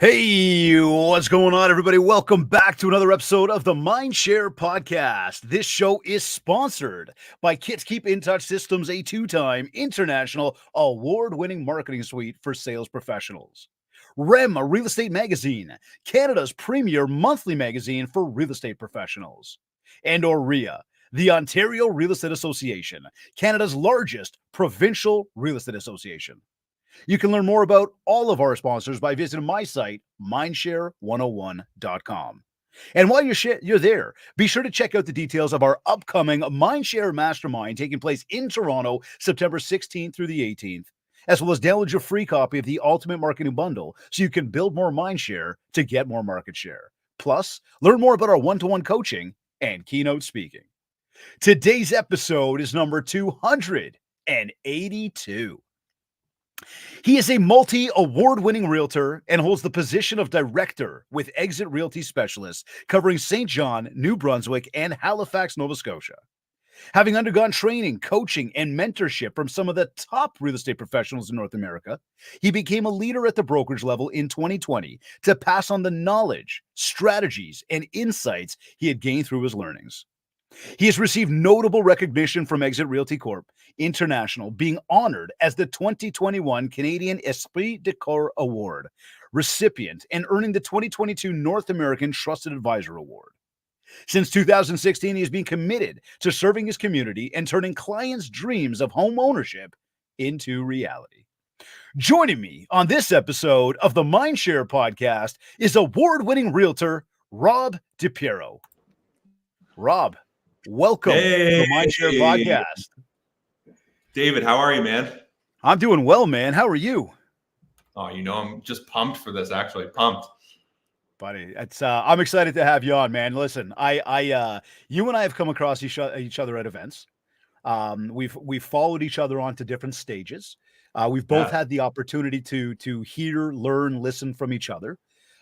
Hey, what's going on, everybody? Welcome back to another episode of the MindShare podcast. This show is sponsored by Kits Keep In Touch Systems, a two-time international award-winning marketing suite for sales professionals. REM, a real estate magazine, Canada's premier monthly magazine for real estate professionals. And OREA, the Ontario Real Estate Association, Canada's largest provincial real estate association. You can learn more about all of our sponsors by visiting my site, mindshare101.com. And while you're there, be sure to check out the details of our upcoming MindShare Mastermind taking place in Toronto, September 16th through the 18th, as well as download your free copy of the Ultimate Marketing Bundle so you can build more mindshare to get more market share. Plus, learn more about our one-to-one coaching and keynote speaking. Today's episode is number 282. He is a multi-award-winning realtor and holds the position of director with Exit Realty Specialists, covering St. John, New Brunswick, and Halifax, Nova Scotia. Having undergone training, coaching, and mentorship from some of the top real estate professionals in North America, he became a leader at the brokerage level in 2020 to pass on the knowledge, strategies, and insights he had gained through his learnings. He has received notable recognition from Exit Realty Corp International, being honored as the 2021 Canadian Esprit de Corps Award recipient and earning the 2022 North American Trusted Advisor Award. Since 2016, he has been committed to serving his community and turning clients' dreams of home ownership into reality. Joining me on this episode of the MindShare podcast is award-winning realtor Rob Dipiero. Rob, welcome to the MindShare podcast. David, how are you, man? I'm doing well, man. How are you? Oh, I'm just pumped for this, actually. Pumped. Buddy, it's I'm excited to have you on, man. Listen, you and I have come across each other at events. We've followed each other onto different stages. We've both had the opportunity to hear, learn, listen from each other.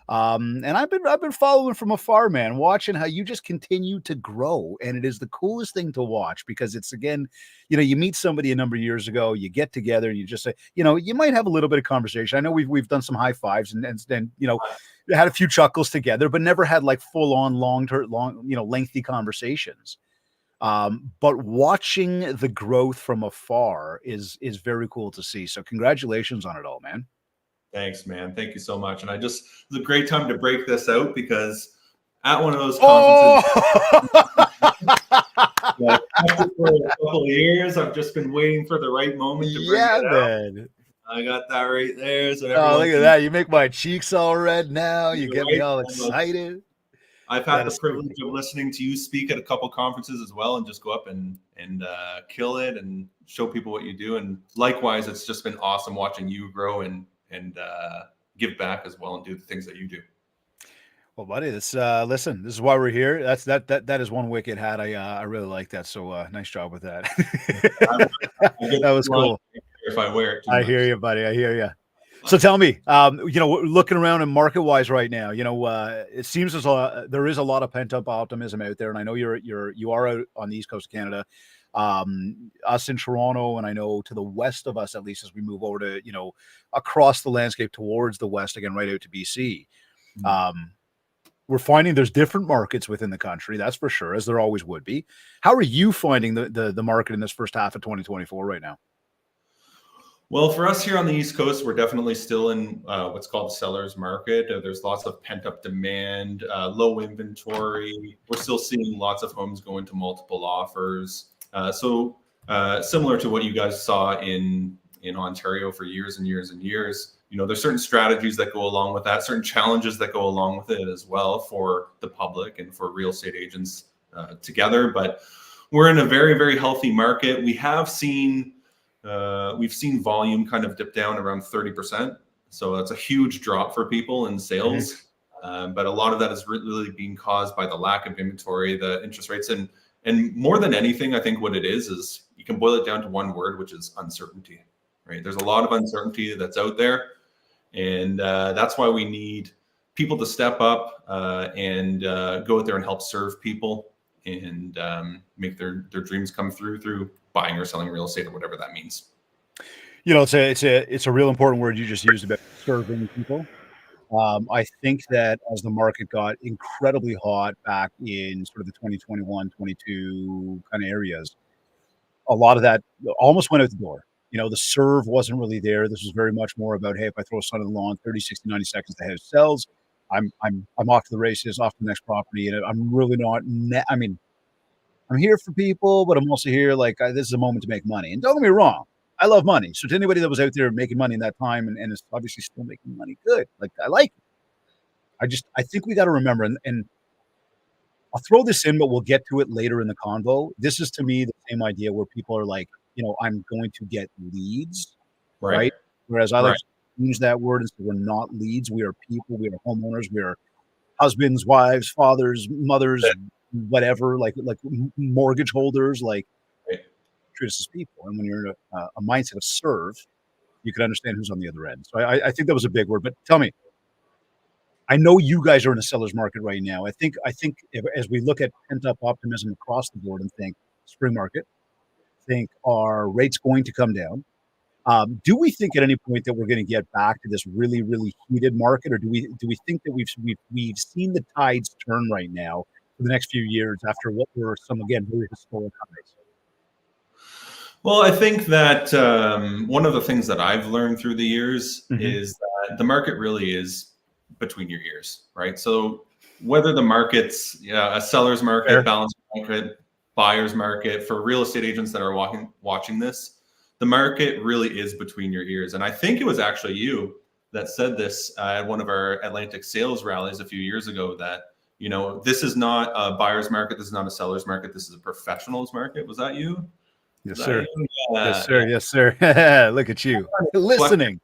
And I've been following from afar, man, watching how you just continue to grow. And it is the coolest thing to watch because it's, again, you meet somebody a number of years ago, you get together and you just say, you might have a little bit of conversation. I know we've done some high fives and had a few chuckles together, but never had like full on lengthy conversations. But watching the growth from afar is very cool to see. So congratulations on it all, man. Thanks, man. Thank you so much. And it's a great time to break this out because at one of those conferences, after for a couple of years, I've just been waiting for the right moment to bring it out. Man. I got that right there. So look at that. You make my cheeks all red now. You get me all excited. I've had the privilege of listening to you speak at a couple conferences as well and just go up and kill it and show people what you do. And likewise, it's just been awesome watching you grow and give back as well and do the things that you do. Well, buddy, listen, this is why we're here. That is one wicked hat. I really like that. So nice job with that. That was cool. If I wear it, I hear you, buddy. I hear you. So tell me, looking around and market wise right now, it seems as there is a lot of pent up optimism out there, and I know you are out on the East Coast of Canada. Us in Toronto, and I know to the west of us, at least as we move over to, across the landscape towards the west again, right out to BC. We're finding there's different markets within the country, that's for sure, as there always would be. How are you finding the market in this first half of 2024 right now? Well, for us here on the East Coast, we're definitely still in what's called the seller's market. There's lots of pent-up demand, low inventory. We're still seeing lots of homes go into multiple offers. So similar to what you guys saw in Ontario for years and years and years, there's certain strategies that go along with that, certain challenges that go along with it as well for the public and for real estate agents together. But we're in a very, very healthy market. We have seen, we've seen volume kind of dip down around 30%. So that's a huge drop for people in sales. But a lot of that is really being caused by the lack of inventory, the interest rates, and more than anything, I think what it is you can boil it down to one word, which is uncertainty, right? There's a lot of uncertainty that's out there. And that's why we need people to step up and go out there and help serve people and make their dreams come through buying or selling real estate or whatever that means. It's a real important word you just used about serving people. I think that as the market got incredibly hot back in sort of the 2021, 22 kind of areas, a lot of that almost went out the door. The serve wasn't really there. This was very much more about, hey, if I throw a sun on the lawn, 30, 60, 90 seconds, the house sells. I'm off to the races, off to the next property. And I'm really not, I'm here for people, but I'm also here this is a moment to make money. And don't get me wrong, I love money. So to anybody that was out there making money in that time and is obviously still making money, good. I like it. I think we got to remember, and I'll throw this in, but we'll get to it later in the convo. This is to me the same idea where people are like, I'm going to get leads, right? Whereas I like to use that word and say we're not leads. We are people. We are homeowners. We are husbands, wives, fathers, mothers, whatever, like mortgage holders, treat us as people. And when you're in a mindset of serve, you can understand who's on the other end. So I think that was a big word. But tell me, I know you guys are in a seller's market right now. I think as we look at pent up optimism across the board and think spring market, think are rates going to come down? Do we think at any point that we're going to get back to this really, really heated market, or do we think that we've seen the tides turn right now for the next few years after what were some, again, very historic highs? Well, I think that one of the things that I've learned through the years is that the market really is between your ears, right? So whether the market's a seller's market, balanced market, buyer's market, for real estate agents that are watching this, the market really is between your ears. And I think it was actually you that said this at one of our Atlantic sales rallies a few years ago, that, this is not a buyer's market. This is not a seller's market. This is a professional's market. Was that you? Yes, sir. Yes, sir. Yes, sir. Look at you listening.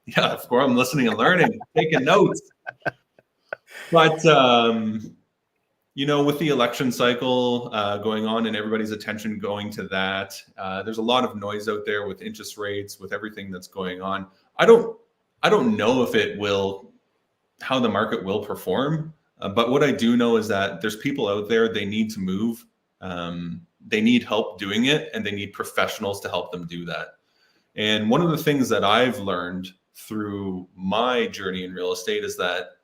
Yeah, of course, I'm listening and learning, taking notes. But, with the election cycle going on and everybody's attention going to that, there's a lot of noise out there with interest rates, with everything that's going on. I don't know how the market will perform. But what I do know is that there's people out there, they need to move. They need help doing it, and they need professionals to help them do that. And one of the things that I've learned through my journey in real estate is that,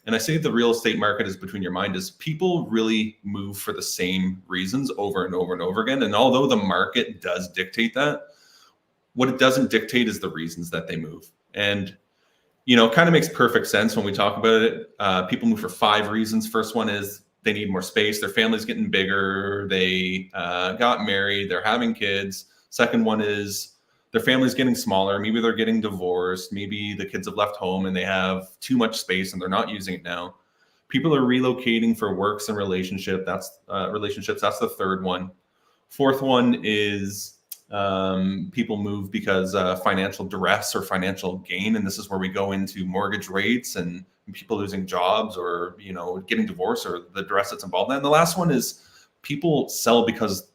and I say the real estate market is between your mind, is people really move for the same reasons over and over and over again. And although the market does dictate that, what it doesn't dictate is the reasons that they move. And, it kind of makes perfect sense when we talk about it. People move for 5 reasons. First one is they need more space. Their family's getting bigger. They got married. They're having kids. Second one is their family's getting smaller. Maybe they're getting divorced. Maybe the kids have left home and they have too much space and they're not using it now. People are relocating for works and relationships. That's the third one. Fourth one is people move because financial duress or financial gain. And this is where we go into mortgage rates and people losing jobs or, getting divorced, or the duress that's involved in that. And the last one is people sell because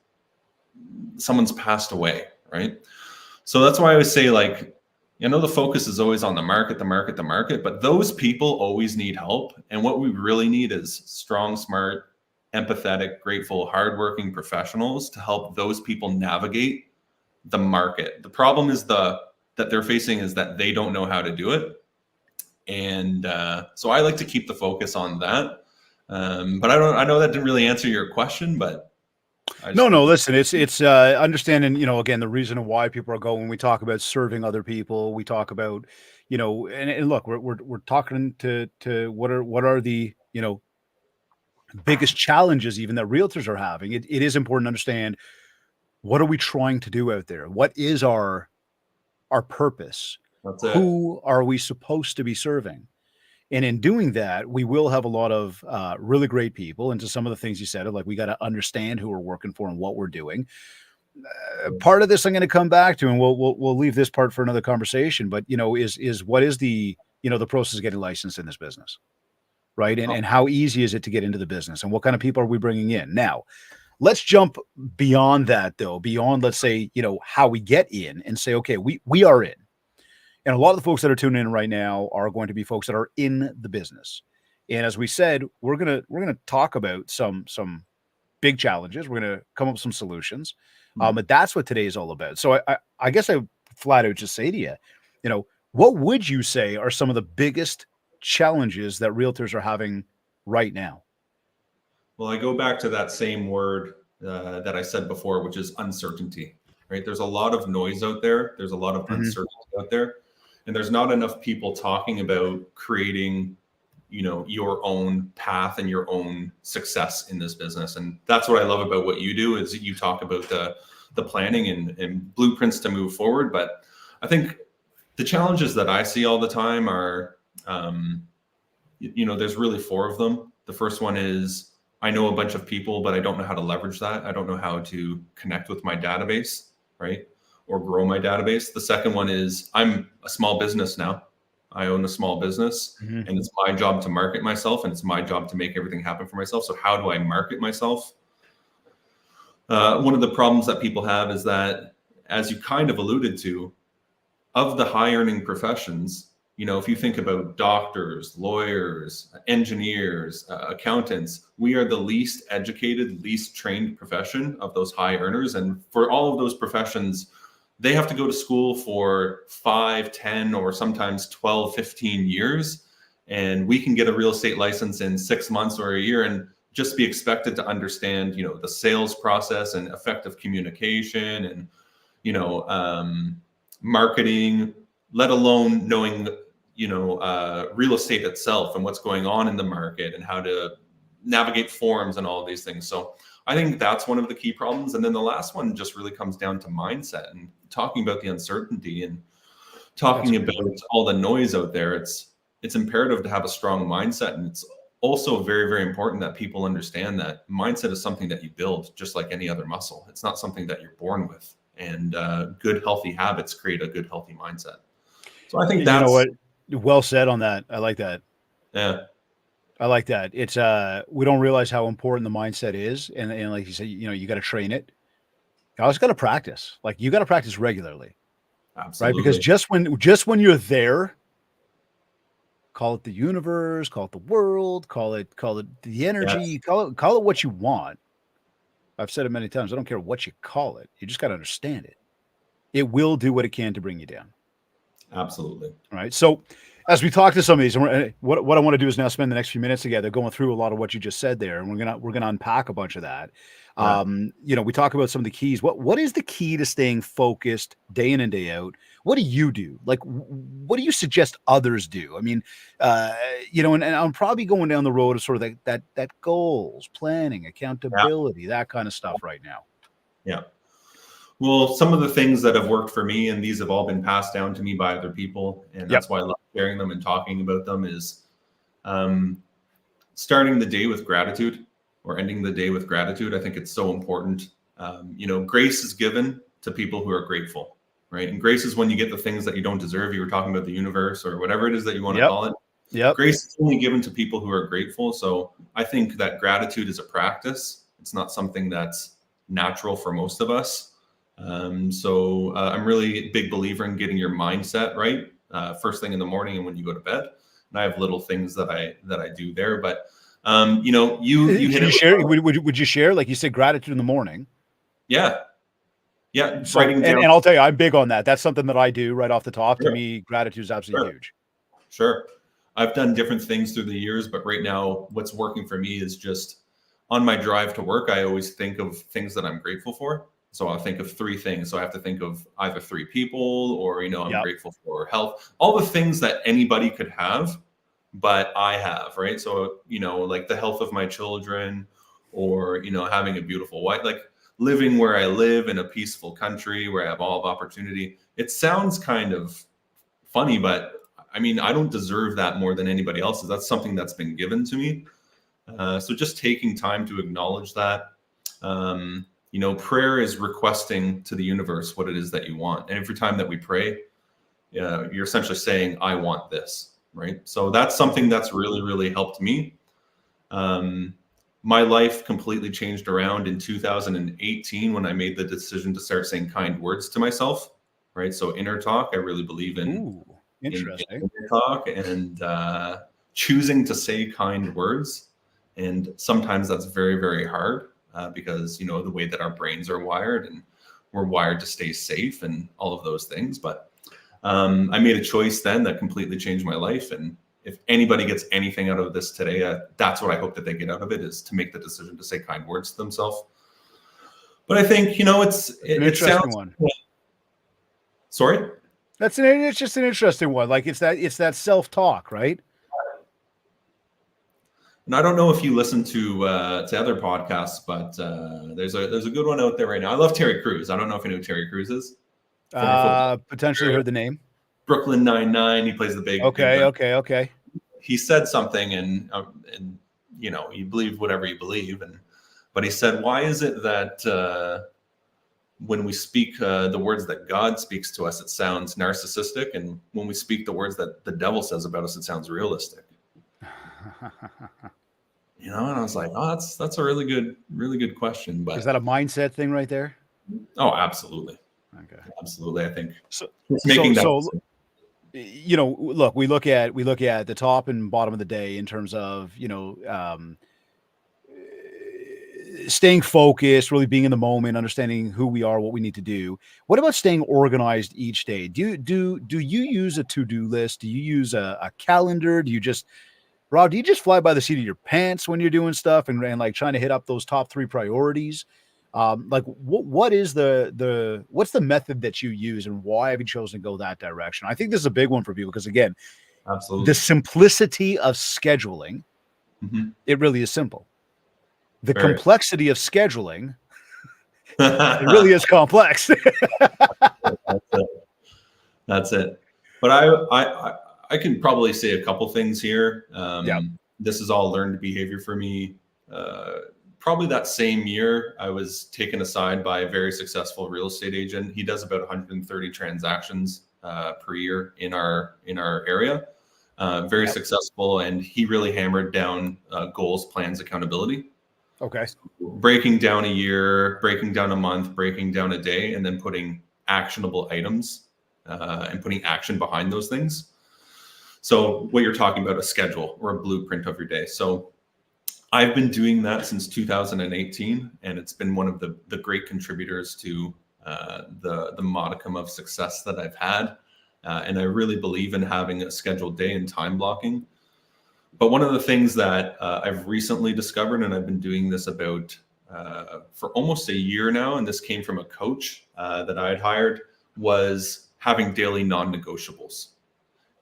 someone's passed away, right? So that's why I always say, the focus is always on the market, but those people always need help. And what we really need is strong, smart, empathetic, grateful, hardworking professionals to help those people navigate the market. The problem is that they're facing is that they don't know how to do it. And so I like to keep the focus on that. But I know that didn't really answer your question, but no, listen, it's understanding, again, the reason why people are going. When we talk about serving other people, we talk about, and look, we're talking to what are the, biggest challenges even that realtors are having. It is important to understand, what are we trying to do out there? What is our purpose? Who are we supposed to be serving? And in doing that, we will have a lot of really great people. And to some of the things you said, we got to understand who we're working for and what we're doing. Part of this I'm going to come back to, and we'll leave this part for another conversation. But is what is the the process of getting licensed in this business, right? And how easy is it to get into the business, and what kind of people are we bringing in? Now, let's jump beyond that, though. Beyond, let's say, how we get in, and say, okay, we are in. And a lot of the folks that are tuning in right now are going to be folks that are in the business. And as we said, we're gonna talk about some big challenges. We're gonna come up with some solutions. But that's what today is all about. So I guess I flat out just say to you, what would you say are some of the biggest challenges that realtors are having right now? Well, I go back to that same word that I said before, which is uncertainty, right? There's a lot of noise out there. There's a lot of uncertainty out there. And there's not enough people talking about creating, your own path and your own success in this business. And that's what I love about what you do is you talk about the planning and blueprints to move forward. But I think the challenges that I see all the time are, there's really four of them. The first one is I know a bunch of people, but I don't know how to leverage that. I don't know how to connect with my database, right? Or grow my database. The second one is I'm a small business now. I own a small business and it's my job to market myself and it's my job to make everything happen for myself. So how do I market myself? One of the problems that people have is that, as you kind of alluded to, of the high earning professions, if you think about doctors, lawyers, engineers, accountants, we are the least educated, least trained profession of those high earners. And for all of those professions, they have to go to school for 5, 10, or sometimes 12, 15 years. And we can get a real estate license in 6 months or a year and just be expected to understand, the sales process and effective communication and, marketing, let alone knowing, real estate itself and what's going on in the market and how to navigate forums and all of these things. So I think that's one of the key problems. And then the last one just really comes down to mindset and talking about the uncertainty and talking about all the noise out there. It's imperative to have a strong mindset. And it's also very, very important that people understand that mindset is something that you build just like any other muscle. It's not something that you're born with. And good, healthy habits create a good, healthy mindset. So I think that's... Well said on that. I like that. Yeah. I like that. It's we don't realize how important the mindset is. And like you said, you got to train it. You always got to practice. Like you got to practice regularly. Absolutely. Right? Because just when you're there, call it the universe, call it the world, call it the energy, call it what you want. I've said it many times. I don't care what you call it. You just got to understand it. It will do what it can to bring you down. Absolutely. All right. So as we talk to some of these, and what I want to do is now spend the next few minutes together going through a lot of what you just said there, and we're gonna unpack a bunch of that. Yeah. We talk about some of the keys. What is the key to staying focused day in and day out? What do you do? Like, what do you suggest others do? I mean, and I'm probably going down the road of sort of that goals, planning, accountability, that kind of stuff right now. Yeah. Well, some of the things that have worked for me, and these have all been passed down to me by other people, and that's why I love sharing them and talking about them, is starting the day with gratitude or ending the day with gratitude. I think it's so important. Grace is given to people who are grateful, right? And grace is when you get the things that you don't deserve. You were talking about the universe or whatever it is that you want to call it. Yep. Grace is only given to people who are grateful. So I think that gratitude is a practice. It's not something that's natural for most of us. So I'm really a big believer in getting your mindset right first thing in the morning and when you go to bed. And I have little things that I do there, but you hit it. Share, would you share, like you said, gratitude in the morning? Yeah. So, and I'll tell you, I'm big on that. That's something that I do right off the top. Sure. To me, gratitude is absolutely huge. Sure. I've done different things through the years, but right now what's working for me is just on my drive to work. I always think of things that I'm grateful for. So I'll think of 3 things. So I have to think of either 3 people or, I'm grateful for health, all the things that anybody could have, but I have, right? So, like the health of my children or, having a beautiful wife, like living where I live in a peaceful country where I have all of opportunity. It sounds kind of funny, but I mean, I don't deserve that more than anybody else's. That's something that's been given to me. So just taking time to acknowledge that. Prayer is requesting to the universe what it is that you want. And every time that we pray, you're essentially saying, I want this, right? So that's something that's really, really helped me. My life completely changed around in 2018 when I made the decision to start saying kind words to myself, right? So inner talk, I really believe in Interesting. in talk, and choosing to say kind words. And sometimes that's very, very hard because, you know, the way that our brains are wired, and we're wired to stay safe and all of those things. But I made a choice then that completely changed my life. And if anybody gets anything out of this today, that's what I hope that they get out of it, is to make the decision to say kind words to themselves. But I think, you know, it interesting sounds one. Sorry? It's just an interesting one. Like it's that self-talk, right? And I don't know if you listen to other podcasts, but there's a good one out there right now. I love Terry Crews. I don't know if you know who Terry Crews is. Potentially heard the name. Brooklyn Nine-Nine. He plays the big. Okay. He said something, and you know, you believe whatever you believe, but he said, why is it that when we speak the words that God speaks to us, it sounds narcissistic, and when we speak the words that the devil says about us, it sounds realistic? You know, and I was like, oh, that's a really good question. But is that a mindset thing right there? Oh, absolutely. Okay, absolutely. I think so. that. You know, look, we look at the top and bottom of the day in terms of, you know, staying focused, really being in the moment, understanding who we are, what we need to do. What about staying organized each day? Do you use a to-do list? Do you use a calendar? Do you just fly by the seat of your pants when you're doing stuff and like trying to hit up those top 3 priorities? Like what is what's the method that you use, and why have you chosen to go that direction? I think this is a big one for people because, again, absolutely, the simplicity of scheduling, it really is simple. The complexity of scheduling, it really is complex. That's it. But I can probably say a couple things here. This is all learned behavior for me. Probably that same year, I was taken aside by a very successful real estate agent. He does about 130 transactions per year in our area. Very successful, and he really hammered down goals, plans, accountability. Okay. So breaking down a year, breaking down a month, breaking down a day, and then putting actionable items and putting action behind those things. So what you're talking about, a schedule or a blueprint of your day. So I've been doing that since 2018, and it's been one of the great contributors to the modicum of success that I've had. And I really believe in having a scheduled day and time blocking. But one of the things that I've recently discovered, and I've been doing this about for almost a year now, and this came from a coach that I had hired, was having daily non-negotiables.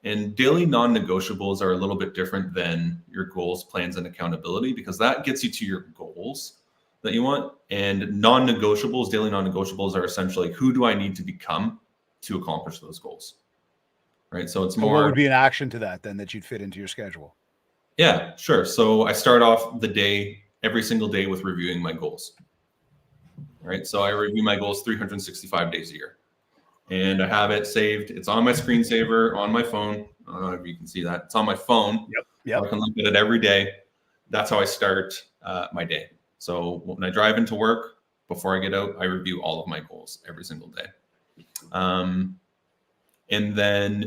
And daily non-negotiables are a little bit different than your goals, plans, and accountability, because that gets you to your goals that you want. And non-negotiables, daily non-negotiables, are essentially, who do I need to become to accomplish those goals? Right. So it's more. What would be an action to that then that you'd fit into your schedule? Yeah, sure. So I start off the day, every single day, with reviewing my goals. Right. So I review my goals 365 days a year. And I have it saved. It's on my screensaver on my phone. I don't know if you can see that. It's on my phone. Yep. I can look at it every day. That's how I start my day. So when I drive into work, before I get out, I review all of my goals every single day. And then,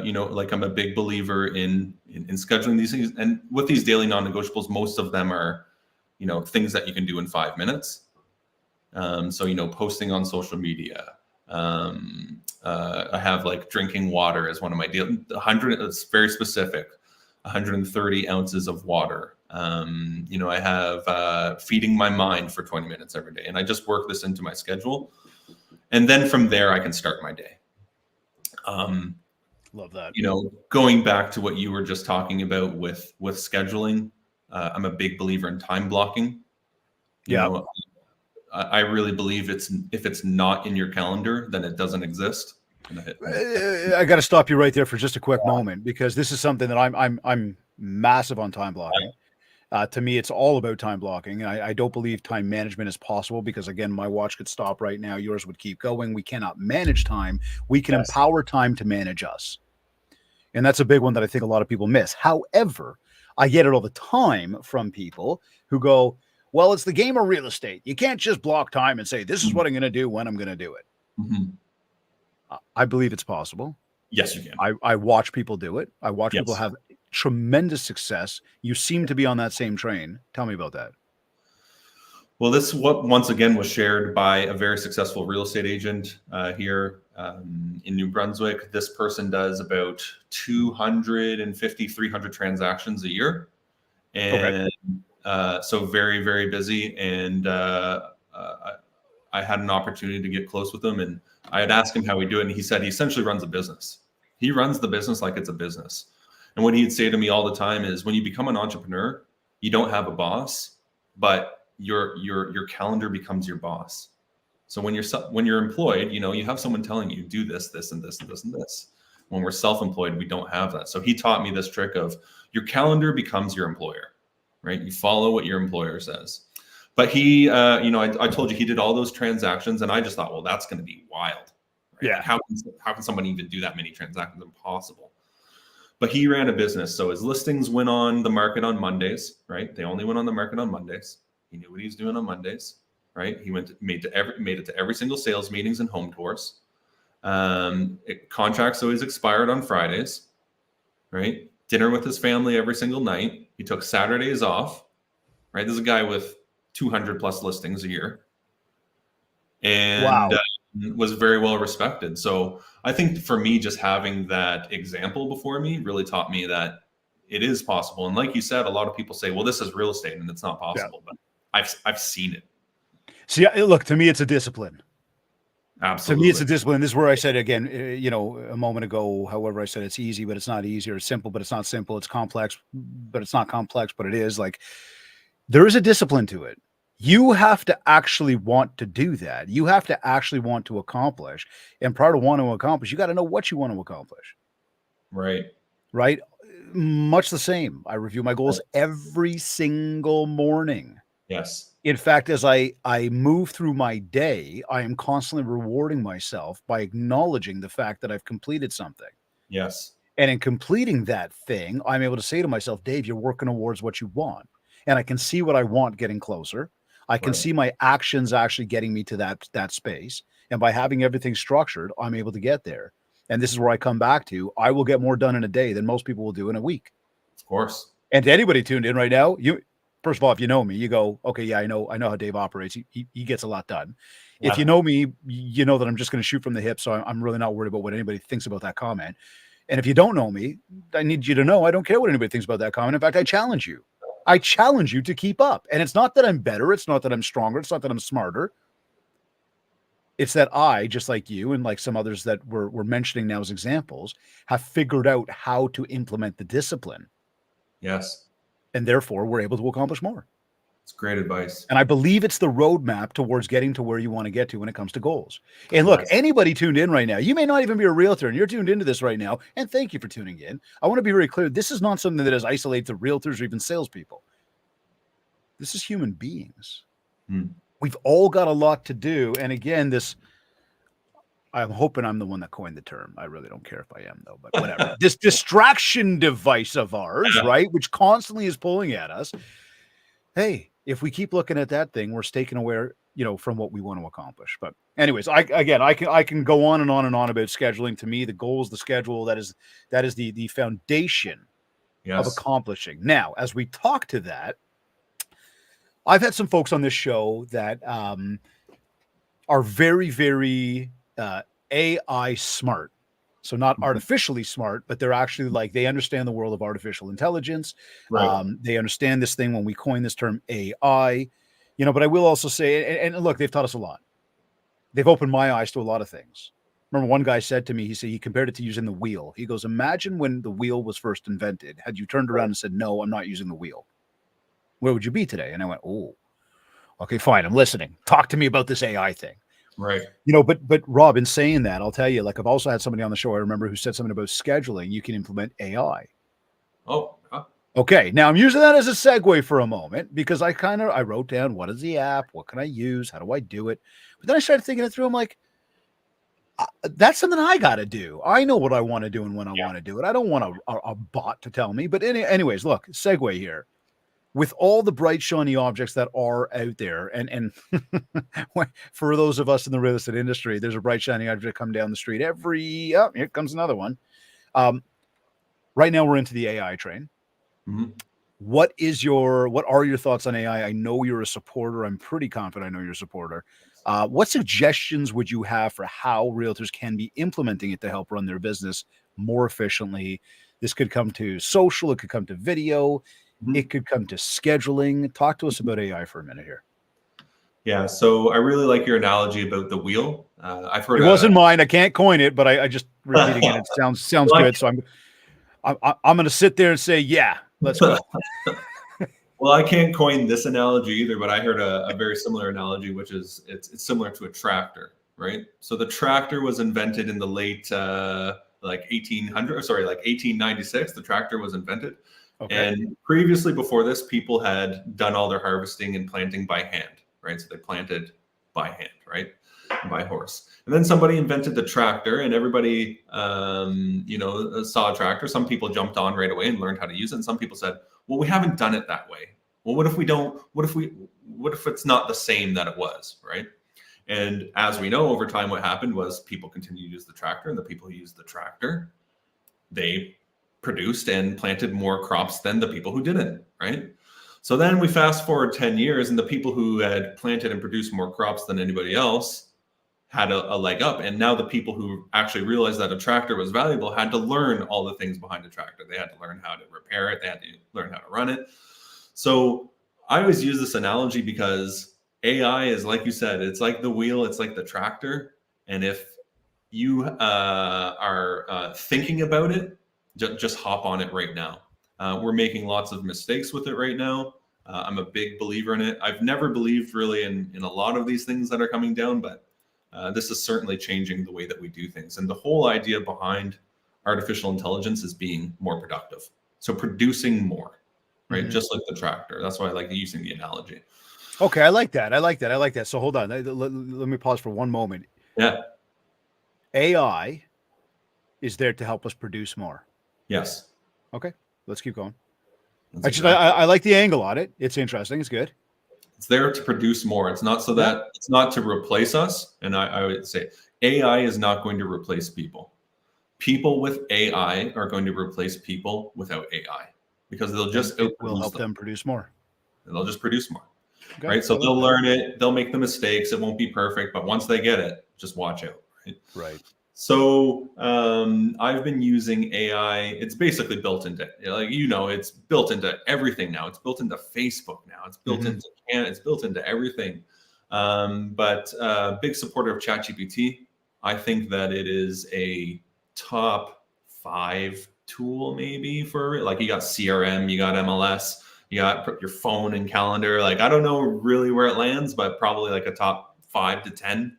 you know, like, I'm a big believer in scheduling these things. And with these daily non-negotiables, most of them are, you know, things that you can do in 5 minutes. So, you know, posting on social media. I have, like, drinking water as one of my deal. 100, it's very specific. 130 ounces of water. You know, I have feeding my mind for 20 minutes every day. And I just work this into my schedule. And then from there, I can start my day. Love that. You know, going back to what you were just talking about with scheduling, I'm a big believer in time blocking. You know, I really believe if it's not in your calendar, then it doesn't exist. I got to stop you right there for just a quick moment, because this is something that I'm massive on time blocking. To me, it's all about time blocking. I don't believe time management is possible, because, again, my watch could stop right now. Yours would keep going. We cannot manage time. We can empower time to manage us. And that's a big one that I think a lot of people miss. However, I get it all the time from people who go, well, it's the game of real estate. You can't just block time and say, this is what I'm going to do when I'm going to do it. I believe it's possible. Yes, you can. I watch people do it. I watch people Yes. have tremendous success. You seem to be on that same train. Tell me about that. Well, this once again was shared by a very successful real estate agent here in New Brunswick. This person does about 250, 300 transactions a year. And so very, very busy. And I had an opportunity to get close with him, and I had asked him how he do it. And he said he essentially runs a business. He runs the business like it's a business. And what he'd say to me all the time is, when you become an entrepreneur, you don't have a boss, but your calendar becomes your boss. So when you're employed, you have someone telling you do this, this, and this, and this, and this. When we're self-employed, we don't have that. So he taught me this trick of your calendar becomes your employer, right? You follow what your employer says. But he, I told you he did all those transactions, and I just thought, well, that's going to be wild. Right? Yeah. How can somebody even do that many transactions? Impossible. But he ran a business. So his listings went on the market on Mondays, right? They only went on the market on Mondays. He knew what he was doing on Mondays, right? He made it to every single sales meetings and home tours. Contracts always expired on Fridays, right? Dinner with his family every single night. He took Saturdays off, right? This is a guy with 200 plus listings a year, and was very well respected. So I think for me, just having that example before me really taught me that it is possible. And like you said, a lot of people say, well, this is real estate and it's not possible, but I've seen it. See, look, to me, it's a discipline. Absolutely. To me, it's a discipline. This is where I said again, a moment ago, however, I said it's easy, but it's not easy, or it's simple, but it's not simple. It's complex, but it's not complex, but it is. Like, there is a discipline to it. You have to actually want to do that. You have to actually want to accomplish. And prior to want to accomplish, you got to know what you want to accomplish. Right. Right. Much the same. I review my goals every single morning. Yes. In fact, as I move through my day, I am constantly rewarding myself by acknowledging the fact that I've completed something. Yes. And in completing that thing, I'm able to say to myself, Dave, you're working towards what you want. And I can see what I want getting closer. I can see my actions actually getting me to that space. And by having everything structured, I'm able to get there. And this is where I come back to, I will get more done in a day than most people will do in a week. Of course. And to anybody tuned in right now, first of all, if you know me, you go, okay, yeah, I know how Dave operates. He gets a lot done. Yeah. If you know me, you know that I'm just going to shoot from the hip. So I'm really not worried about what anybody thinks about that comment. And if you don't know me, I need you to know I don't care what anybody thinks about that comment. In fact, I challenge you. I challenge you to keep up. And it's not that I'm better. It's not that I'm stronger. It's not that I'm smarter. It's that I, just like you and like some others that we're mentioning now as examples, have figured out how to implement the discipline. Yes. And therefore, we're able to accomplish more. It's great advice. And I believe it's the roadmap towards getting to where you want to get to when it comes to goals. And look, anybody tuned in right now, you may not even be a realtor and you're tuned into this right now. And thank you for tuning in. I want to be very clear. This is not something that is isolated to realtors or even salespeople. This is human beings. We've all got a lot to do. And again, I'm hoping I'm the one that coined the term. I really don't care if I am, though, but whatever. This distraction device of ours, right, which constantly is pulling at us. Hey, if we keep looking at that thing, we're staking away, from what we want to accomplish. But anyways, I can go on and on and on about scheduling. To me, the goal is the schedule. That is the foundation of accomplishing. Now, as we talk to that, I've had some folks on this show that are very, very AI smart. So not artificially smart, but they're actually they understand the world of artificial intelligence. Right. They understand this thing when we coin this term AI, but I will also say, and look, they've taught us a lot. They've opened my eyes to a lot of things. Remember, one guy said to me, he compared it to using the wheel. He goes, imagine when the wheel was first invented, had you turned around and said, no, I'm not using the wheel, where would you be today? And I went, oh, okay, fine. I'm listening. Talk to me about this AI thing. Right. But Rob, in saying that, I'll tell you, I've also had somebody on the show, I remember, who said something about scheduling. You can implement AI. Oh, okay. Now I'm using that as a segue for a moment because I wrote down, what is the app? What can I use? How do I do it? But then I started thinking it through. I'm like, that's something I got to do. I know what I want to do and when I want to do it. I don't want a bot to tell me. But anyways, look, segue here. with all the bright, shiny objects that are out there, and for those of us in the real estate industry, there's a bright, shiny object come down the street here comes another one. Right now we're into the AI train. Mhm. What are your thoughts on AI? I know you're a supporter. I'm pretty confident I know you're a supporter. What suggestions would you have for how realtors can be implementing it to help run their business more efficiently? This could come to social, it could come to video, Mhm. it could come to scheduling. Talk to us about AI for a minute here. Yeah, so I really like your analogy about the wheel. I've heard It wasn't mine. I can't coin it, but I just repeating it. It sounds Well, good. So I'm going to sit there and say, yeah, let's go. Well, I can't coin this analogy either, but I heard a very similar analogy, which is it's similar to a tractor, right? So the tractor was invented in the late like 1800, sorry, like 1896. The tractor was invented, Okay. and previously before this, people had done all their harvesting and planting by hand, right? So they planted by hand, right, by horse. And then somebody invented the tractor, and everybody, saw a tractor. Some people jumped on right away and learned how to use it, and some people said, well, we haven't done it that way. Well, what if it's not the same that it was, right? And as we know, over time, what happened was people continued to use the tractor, and the people who used the tractor, they produced and planted more crops than the people who didn't, right? So then we fast forward 10 years, and the people who had planted and produced more crops than anybody else had a leg up. And now the people who actually realized that a tractor was valuable had to learn all the things behind a tractor. They had to learn how to repair it. They had to learn how to run it. So I always use this analogy because AI is, like you said, it's like the wheel, it's like the tractor. And if you are thinking about it, just hop on it right now. We're making lots of mistakes with it right now. I'm a big believer in it. I've never believed really in a lot of these things that are coming down, but this is certainly changing the way that we do things. And the whole idea behind artificial intelligence is being more productive. So producing more, right? Mhm. Just like the tractor. That's why I like using the analogy. Okay, I like that. So hold on. Let me pause for one moment. Yeah. AI is there to help us produce more. Yes. Okay, let's keep going. That's I like the angle on it. It's interesting. It's good. It's there to produce more. It's not so that it's not to replace us. And I would say AI is not going to replace people. People with AI are going to replace people without AI because they'll just It will help them. them produce more. They'll just produce more. Okay, Right. So they'll learn it. They'll make the mistakes. It won't be perfect, but once they get it, just watch out. Right. Right. So I've been using AI. It's basically built into, it's built into everything now. It's built into Facebook now. It's built Mhm. into Canada. It's built into everything. But big supporter of ChatGPT. I think that it is a top 5 tool maybe for, like, you got CRM, you got MLS, you got your phone and calendar. Like, I don't know really where it lands, but probably like a top 5 to 10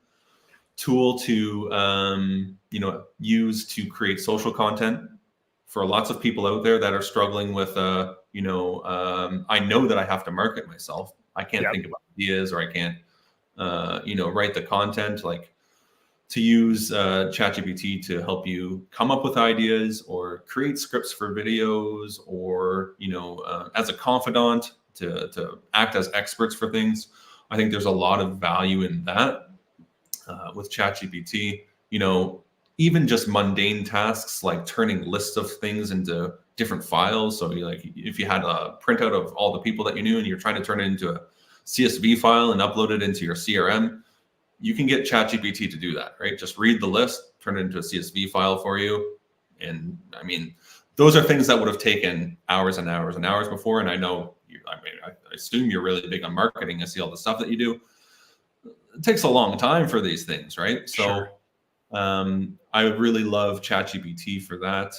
tool to use to create social content for lots of people out there that are struggling with I know that I have to market myself. I can't Yep. think of ideas, or I can't write the content. Like, to use ChatGPT to help you come up with ideas or create scripts for videos, or as a confidant to act as experts for things. I think there's a lot of value in that. With ChatGPT, even just mundane tasks like turning lists of things into different files. So, if you had a printout of all the people that you knew and you're trying to turn it into a CSV file and upload it into your CRM, you can get ChatGPT to do that, right? Just read the list, turn it into a CSV file for you. And I mean, those are things that would have taken hours and hours and hours before. And I know, I assume you're really big on marketing. I see all the stuff that you do. It takes a long time for these things, right? Sure. So I really love ChatGPT for that.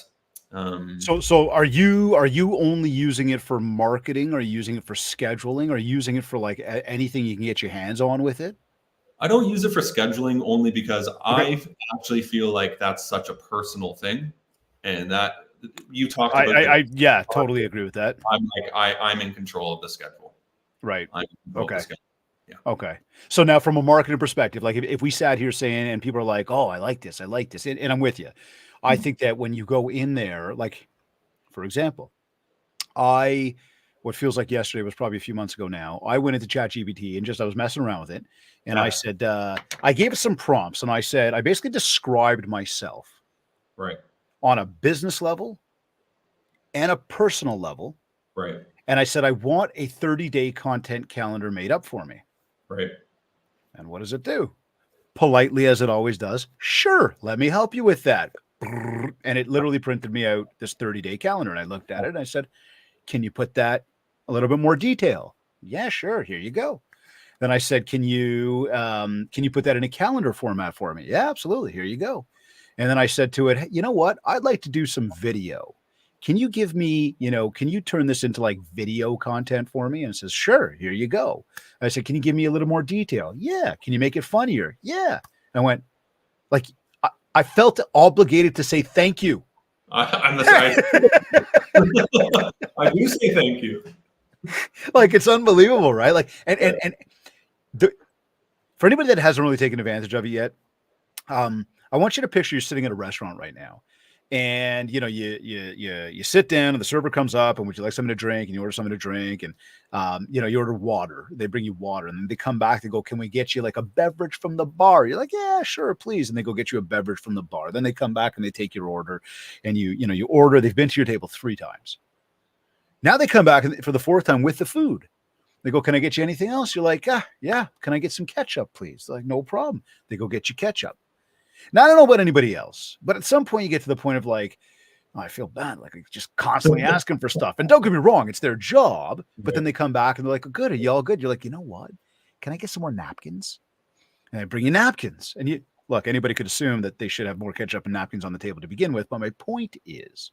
So are you only using it for marketing? Are you using it for scheduling? Are you using it for like anything you can get your hands on with it? I don't use it for scheduling, only because Okay. I actually feel like that's such a personal thing, and that you talked about. I totally agree with that. I'm in control of the schedule. Right. I'm in control of the Okay. schedule. Yeah. Okay. So now from a marketing perspective, like if we sat here saying, and people are like, oh, I like this. And I'm with you. I think that when you go in there, like, for example, when what feels like yesterday was probably a few months ago now. I went into ChatGPT and I was messing around with it. And I said, I gave it some prompts and I said, I basically described myself Right. on a business level and a personal level. Right. And I said, I want a 30-day content calendar made up for me. Right. And what does it do? Politely, as it always does, sure, let me help you with that. And it literally printed me out this 30-day calendar. And I looked at it and I said, can you put that a little bit more detail? Yeah, sure. Here you go. Then I said, can you put that in a calendar format for me? Yeah, absolutely. Here you go. And then I said to it, you know what? I'd like to do some video. Can you give me, can you turn this into like video content for me? And it says, sure, here you go. I said, can you give me a little more detail? Yeah. Can you make it funnier? Yeah. I went, like, I felt obligated to say thank you. I'm the side. I do say thank you. Like, it's unbelievable, right? Like, for anybody that hasn't really taken advantage of it yet, I want you to picture you're sitting at a restaurant right now. And you sit down and the server comes up and would you like something to drink, and you order something to drink, and you order water. They bring you water, and then they come back, they go, can we get you like a beverage from the bar? You're like, yeah, sure, please. And they go get you a beverage from the bar. Then they come back and they take your order, and you order. They've been to your table 3 times. Now they come back for the 4th time with the food. They go, can I get you anything else? You're like, yeah, can I get some ketchup, please? They're like, no problem. They go get you ketchup. Now, I don't know about anybody else, but at some point you get to the point of like, oh, I feel bad. Like, just constantly asking for stuff. And don't get me wrong, it's their job. But then they come back and they're like, oh, good. Are you all good? You're like, you know what? Can I get some more napkins? And I bring you napkins. And look, anybody could assume that they should have more ketchup and napkins on the table to begin with. But my point is,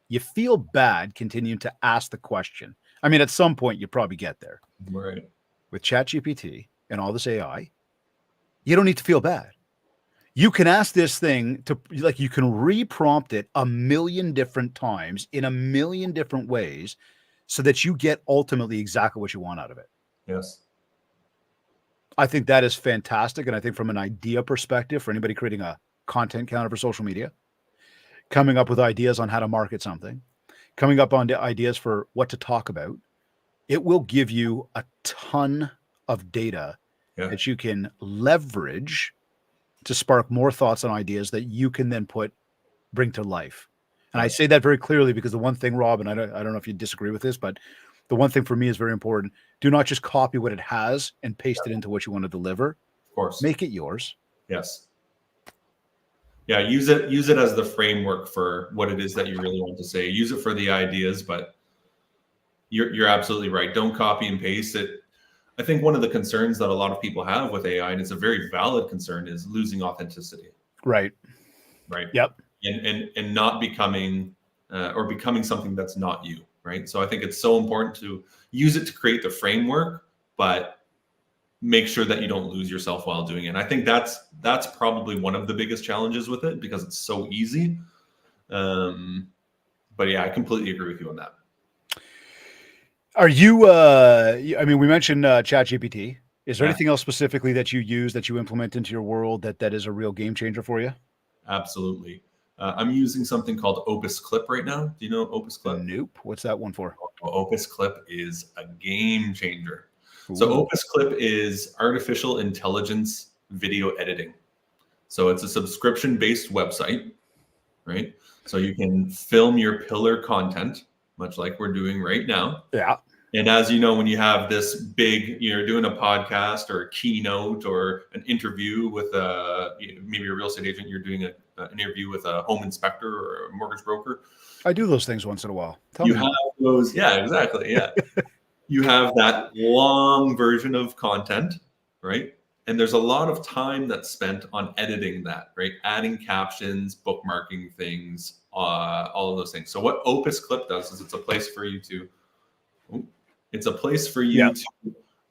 you feel bad continuing to ask the question. I mean, at some point you probably get there. Right. With ChatGPT and all this AI, you don't need to feel bad. You can ask this thing you can reprompt it 1 million different times in 1 million different ways so that you get ultimately exactly what you want out of it. Yes. I think that is fantastic. And I think from an idea perspective, for anybody creating a content calendar for social media, coming up with ideas on how to market something, coming up on ideas for what to talk about, it will give you a ton of data that you can leverage to spark more thoughts and ideas that you can then bring to life. And I say that very clearly because the one thing, Rob, and I don't know if you disagree with this, but the one thing for me is very important. Do not just copy what it has and paste it into what you want to deliver. Of course. Make it yours. Yes. Yeah, use it as the framework for what it is that you really want to say. Use it for the ideas, but you're absolutely right. Don't copy and paste it. I think one of the concerns that a lot of people have with AI, and it's a very valid concern, is losing authenticity. Right. Yep. And not becoming or becoming something that's not you. Right. So I think it's so important to use it to create the framework, but make sure that you don't lose yourself while doing it. And I think that's probably one of the biggest challenges with it because it's so easy. But yeah, I completely agree with you on that. Are you, I mean, we mentioned ChatGPT. Is there anything else specifically that you use, that you implement into your world that is a real game changer for you? Absolutely. I'm using something called Opus Clip right now. Do you know Opus Clip? Nope. What's that one for? Opus Clip is a game changer. Ooh. So Opus Clip is artificial intelligence video editing. So it's a subscription-based website, right? So you can film your pillar content, much like we're doing right now. Yeah. And as you know, when you have this big, you're doing a podcast or a keynote or an interview with maybe a real estate agent, you're doing an interview with a home inspector or a mortgage broker. I do those things once in a while. You have those. Yeah, exactly. Yeah. You have that long version of content, right? And there's a lot of time that's spent on editing that, right? Adding captions, bookmarking things, all of those things. So what Opus Clip does is it's a place for you to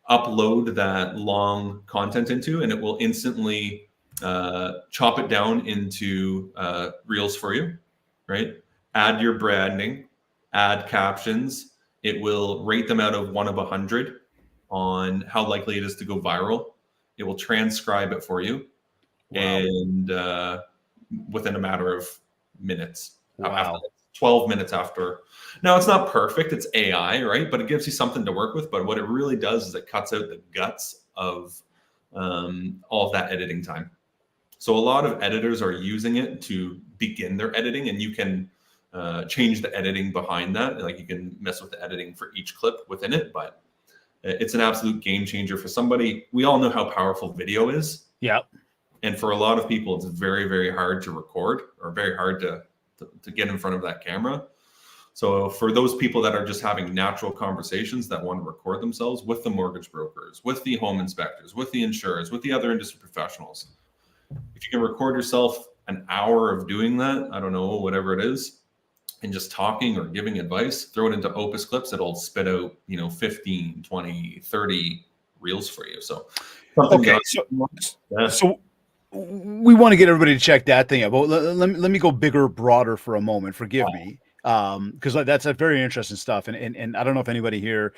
upload that long content into, and it will instantly chop it down into reels for you, right? Add your branding, add captions. It will rate them out of 1 of 100 on how likely it is to go viral. It will transcribe it for you, and within a matter of minutes. Wow. 12 minutes after. Now, it's not perfect. It's AI, right? But it gives you something to work with. But what it really does is it cuts out the guts of all of that editing time. So a lot of editors are using it to begin their editing, and you can change the editing behind that. Like you can mess with the editing for each clip within it, but it's an absolute game changer for somebody. We all know how powerful video is. Yeah. And for a lot of people, it's very, very hard to record or very hard to get in front of that camera. So for those people that are just having natural conversations that want to record themselves with the mortgage brokers, with the home inspectors, with the insurers, with the other industry professionals, if you can record yourself an hour of doing that, I don't know, whatever it is, and just talking or giving advice, throw it into Opus clips, it'll spit out, 15, 20, 30 reels for you. So okay, so we want to get everybody to check that thing out. But let me go bigger, broader for a moment. Forgive me, because that's a very interesting stuff. And I don't know if anybody here.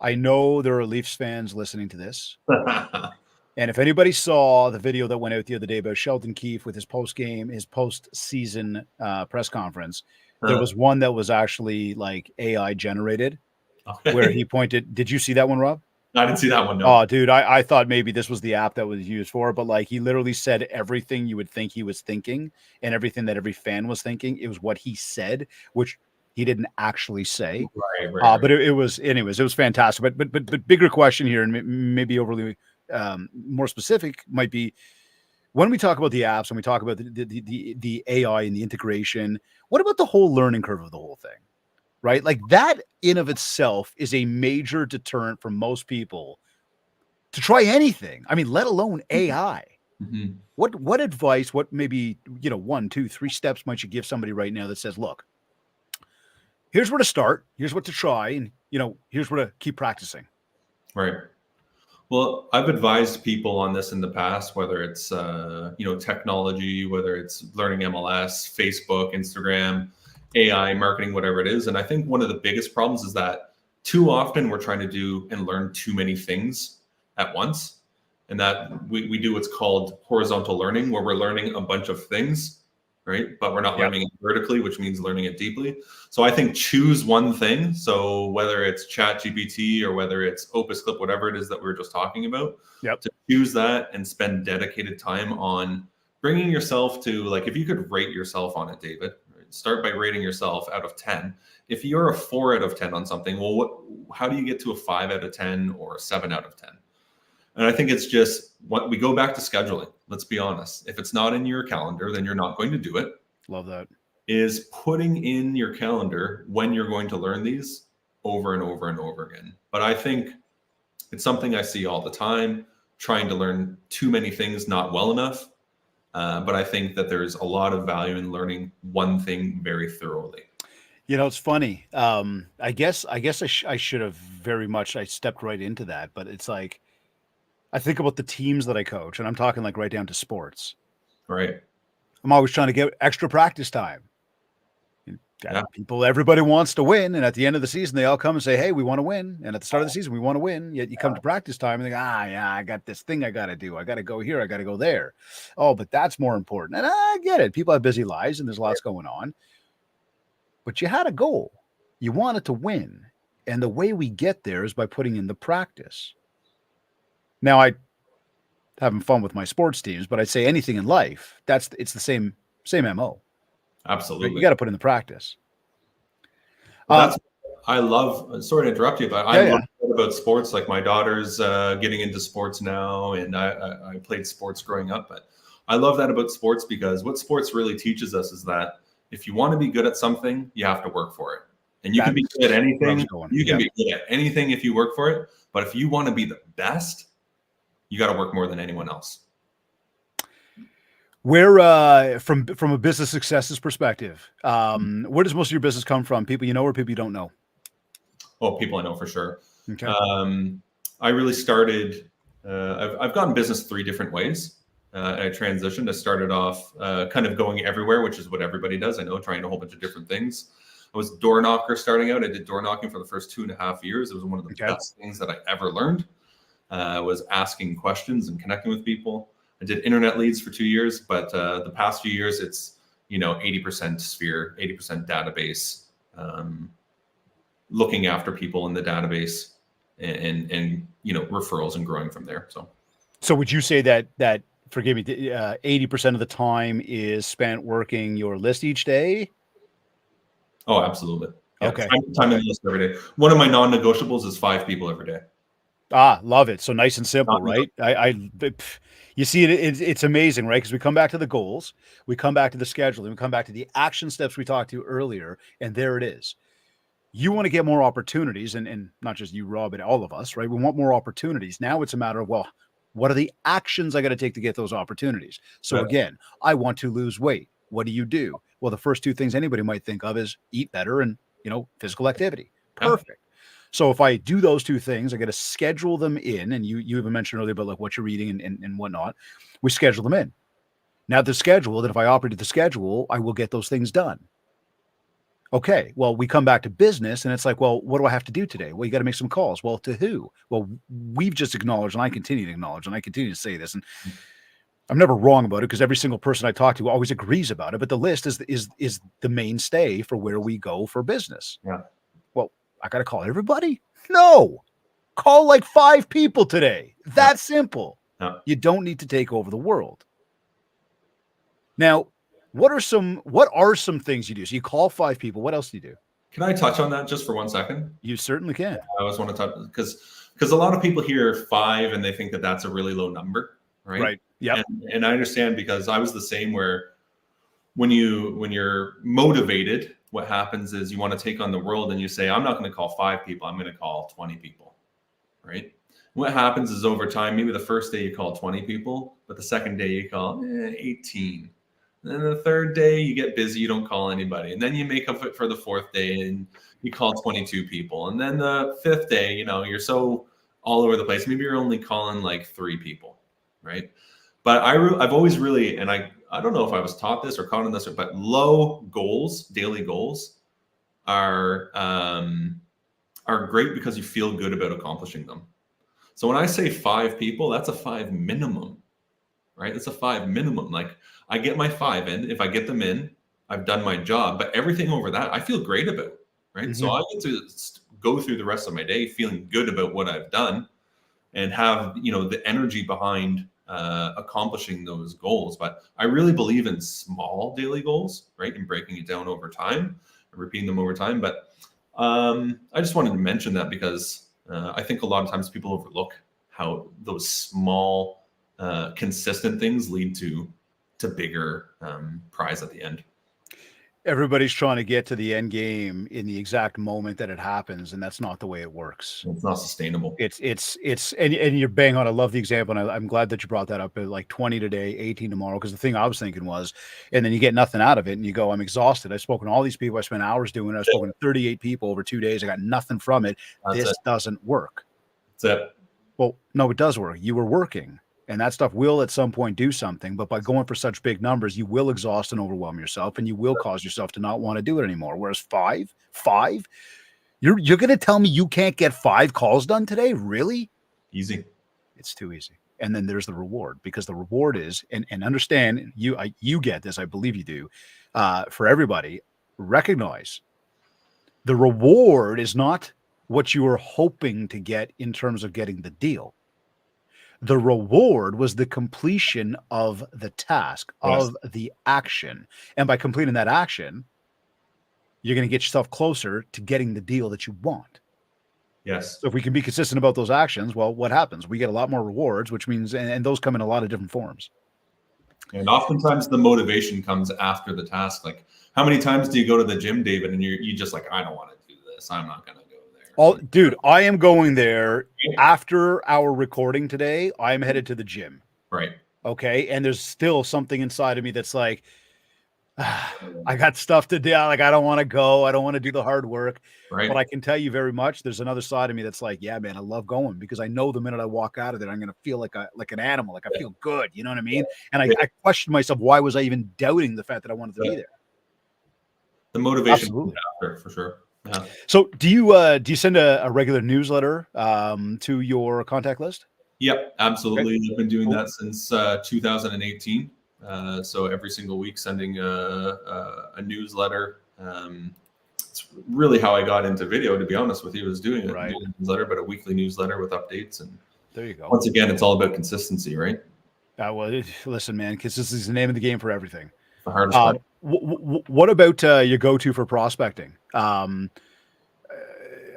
I know there are Leafs fans listening to this, and if anybody saw the video that went out the other day about Sheldon Keefe with his post-season press conference, there was one that was actually like AI generated, where he pointed. Did you see that one, Rob? I didn't see that one. No. Oh, dude, I thought maybe this was the app that was used for, but like he literally said everything you would think he was thinking and everything that every fan was thinking. It was what he said, which he didn't actually say. Right. But it was, anyways, it was fantastic. But bigger question here, and maybe overly more specific, might be when we talk about the apps and we talk about the AI and the integration. What about the whole learning curve of the whole thing? Right? Like that in of itself is a major deterrent for most people to try anything. I mean, let alone AI. Mm-hmm. What advice, what maybe, 1, 2, 3 steps might you give somebody right now that says, look, here's where to start, here's what to try, and, here's where to keep practicing. Right. Well, I've advised people on this in the past, whether it's, technology, whether it's learning MLS, Facebook, Instagram, AI, marketing, whatever it is. And I think one of the biggest problems is that too often we're trying to do and learn too many things at once. And that we do what's called horizontal learning, where we're learning a bunch of things, right? But we're not learning it vertically, which means learning it deeply. So I think choose one thing. So whether it's ChatGPT or whether it's Opus Clip, whatever it is that we were just talking about, to choose that and spend dedicated time on bringing yourself to, like, if you could rate yourself on it, David, start by rating yourself out of 10. If you're a 4 out of 10 on something, well, how do you get to a 5 out of 10 or a 7 out of 10? And I think it's just what we go back to scheduling. Let's be honest. If it's not in your calendar, then you're not going to do it. Love that. Is putting in your calendar when you're going to learn these over and over and over again. But I think it's something I see all the time, trying to learn too many things not well enough. But I think that there's a lot of value in learning one thing very thoroughly. It's funny. I guess I should have I stepped right into that, but it's like, I think about the teams that I coach, and I'm talking like right down to sports. Right. I'm always trying to get extra practice time. Everybody wants to win. And at the end of the season, they all come and say, hey, we want to win. And at the start of the season, we want to win. Yet you come to practice time and they go, I got this thing I got to do. I got to go here. I got to go there. Oh, but that's more important. And I get it. People have busy lives and there's lots going on. But you had a goal. You wanted to win. And the way we get there is by putting in the practice. Now, I having fun with my sports teams, but I'd say anything in life, it's the same MO. Absolutely. You got to put in the practice. I love, sorry to interrupt you, but I love about sports. Like my daughter's getting into sports now, and I played sports growing up, but I love that about sports because what sports really teaches us is that if you want to be good at something, you have to work for it. And you can be good at anything. You can be good at anything if you work for it. But if you want to be the best, you got to work more than anyone else. Where, from a business successes perspective, where does most of your business come from? People you know or people you don't know? Oh, people I know for sure. Okay. I really started, I've gotten business 3 different ways. I transitioned. I started off kind of going everywhere, which is what everybody does. I know, trying a whole bunch of different things. I was a door knocker starting out. I did door knocking for the first 2.5 years. It was one of the best things that I ever learned. Was asking questions and connecting with people. I did internet leads for 2 years, but the past few years, it's 80% sphere, 80% database, looking after people in the database, and referrals and growing from there. So would you say that forgive me, 80% of the time is spent working your list each day? Oh, absolutely. Yeah. Okay. Time in the list every day. One of my non-negotiables is 5 people every day. Love it. So nice and simple, right? You see it's amazing, right? Because we come back to the goals, we come back to the scheduling, we come back to the action steps we talked to earlier, and there it is. You want to get more opportunities, and not just you, Rob, but all of us, right? We want more opportunities. Now it's a matter of, well, what are the actions I got to take to get those opportunities? So again, I want to lose weight. What do you do? Well, the first 2 things anybody might think of is eat better and, physical activity. Perfect. Yeah. So if I do those 2 things, I got to schedule them in. And you even mentioned earlier about like what you're eating and whatnot. We schedule them in. Now the schedule, that if I operated the schedule, I will get those things done. Okay, well, we come back to business and it's like, well, what do I have to do today? Well, you got to make some calls. Well, to who? Well, we've just acknowledged, and I continue to acknowledge, and I continue to say this, and I'm never wrong about it because every single person I talk to always agrees about it. But the list is the mainstay for where we go for business. Yeah. Well, I got to call everybody? No, call like 5 people today. That's simple. Yeah. You don't need to take over the world. Now, what are some things you do? So you call 5 people. What else do you do? Can I touch on that just for 1 second? You certainly can. I always want to touch because a lot of people hear 5 and they think that that's a really low number, right? Right. Yeah. And I understand because I was the same where when you're motivated, what happens is you want to take on the world and you say, I'm not going to call 5 people. I'm going to call 20 people, right? What happens is over time, maybe the first day you call 20 people, but the second day you call 18. And then the third day you get busy, you don't call anybody. And then you make up for the 4th day and you call 22 people. And then the 5th day, you're so all over the place. Maybe you're only calling like 3 people, right? But I've always really, and I don't know if I was taught this or caught on this, but low goals, daily goals are great because you feel good about accomplishing them. So when I say 5 people, that's a 5 minimum, right? It's a 5 minimum. Like I get my 5 in. If I get them in, I've done my job. But everything over that, I feel great about, right? Mm-hmm. So I get to go through the rest of my day feeling good about what I've done and have, the energy behind accomplishing those goals. But I really believe in small daily goals, right? And breaking it down over time and repeating them over time. But I just wanted to mention that because I think a lot of times people overlook how those small, consistent things lead to bigger prize at the end. Everybody's trying to get to the end game in the exact moment that it happens, and that's not the way it works. It's not sustainable. And you're bang on. I love the example, and I'm glad that you brought that up. Like 20 today, 18 tomorrow, because the thing I was thinking was, and then you get nothing out of it, and you go, I'm exhausted. I've spoken to all these people. I spent hours doing it. I've spoken to 38 people over 2 days. I got nothing from it. This doesn't work. That's it. Well, no, it does work. You were working. And that stuff will at some point do something, but by going for such big numbers, you will exhaust and overwhelm yourself, and you will cause yourself to not want to do it anymore. Whereas 5, you're going to tell me you can't get 5 calls done today? Really? Easy. It's too easy. And then there's the reward, because the reward is, and understand, you get this, I believe you do, for everybody, recognize the reward is not what you are hoping to get in terms of getting the deal. The reward was the completion of the task, of the action. And by completing that action, you're going to get yourself closer to getting the deal that you want. Yes. So if we can be consistent about those actions, well, what happens? We get a lot more rewards, which means, and those come in a lot of different forms. And oftentimes the motivation comes after the task. Like, how many times do you go to the gym, David, and you just like, I don't want to do this. I'm not going to go there. Dude, I am going there after our recording today. I'm headed to the gym. Right. Okay. And there's still something inside of me that's like, I got stuff to do. Like, I don't want to go. I don't want to do the hard work. Right. But I can tell you very much, there's another side of me that's like, yeah, man, I love going, because I know the minute I walk out of there, I'm going to feel like an animal. Like I feel good. You know what I mean? And I questioned myself, why was I even doubting the fact that I wanted to be there? The motivation after, for sure. Yeah. So do you send a regular newsletter to your contact list? Yep, absolutely. Okay. I've been doing that since 2018. So every single week sending a newsletter. It's really how I got into video, to be honest with you, was doing a newsletter, but a weekly newsletter with updates. And there you go. Once again, it's all about consistency, right? Well, listen, man, consistency is the name of the game for everything. The hardest part. What about your go-to for prospecting?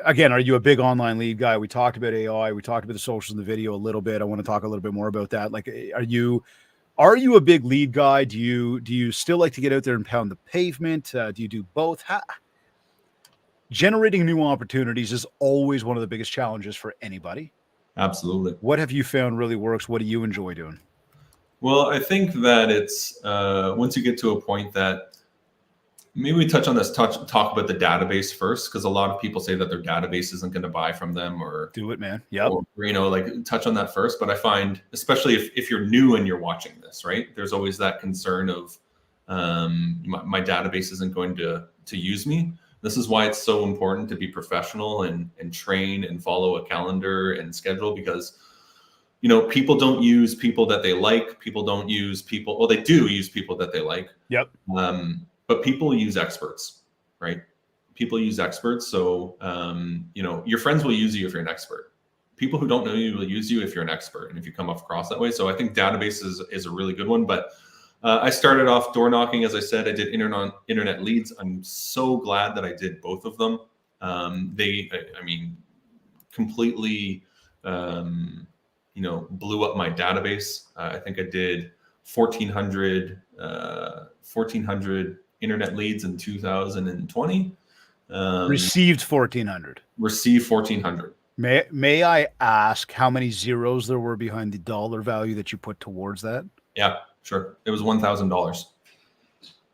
Again, are you a big online lead guy? We talked about AI. We talked about the socials and the video a little bit. I want to talk a little bit more about that. Like, are you a big lead guy? Do you still like to get out there and pound the pavement? Do you do both? Generating new opportunities is always one of the biggest challenges for anybody. Absolutely. What have you found really works? What do you enjoy doing? Well, I think that it's once you get to a point that maybe we touch on this, talk about the database first, because a lot of people say that their database isn't going to buy from them, or do it, man. Yep. Or, like touch on that first. But I find, especially if you're new and you're watching this, right, there's always that concern of my database isn't going to use me. This is why it's so important to be professional and train and follow a calendar and schedule, because people don't use people that they like. People don't use people. Well, they do use people that they like. Yep. But people use experts, right? People use experts. So, your friends will use you if you're an expert. People who don't know you will use you if you're an expert and if you come across that way. So I think database is a really good one. But I started off door knocking. As I said, I did internet leads. I'm so glad that I did both of them. Completely, blew up my database. I think I did 1,400 internet leads in 2020. Received 1,400. Received 1,400. May I ask how many zeros there were behind the dollar value that you put towards that? Yeah, sure. It was $1,000.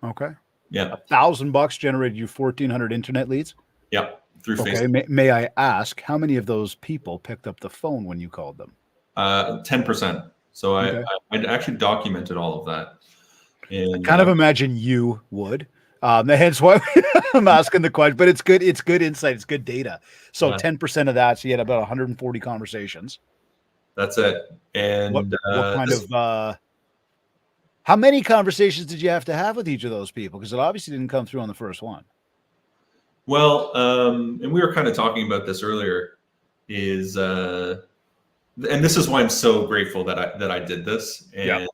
Okay. Yeah. $1,000 generated you 1,400 internet leads? Yeah. Through okay. Facebook. May I ask how many of those people picked up the phone when you called them? 10%. So okay. I actually documented all of that. And, I kind of imagine you would. Hence why I'm asking the question. But it's good. It's good insight. It's good data. So 10% of that. So you had about 140 conversations. That's it. And what kind of? How many conversations did you have to have with each of those people? Because it obviously didn't come through on the first one. Well, and we were kind of talking about this earlier. And this is why I'm so grateful that I did this and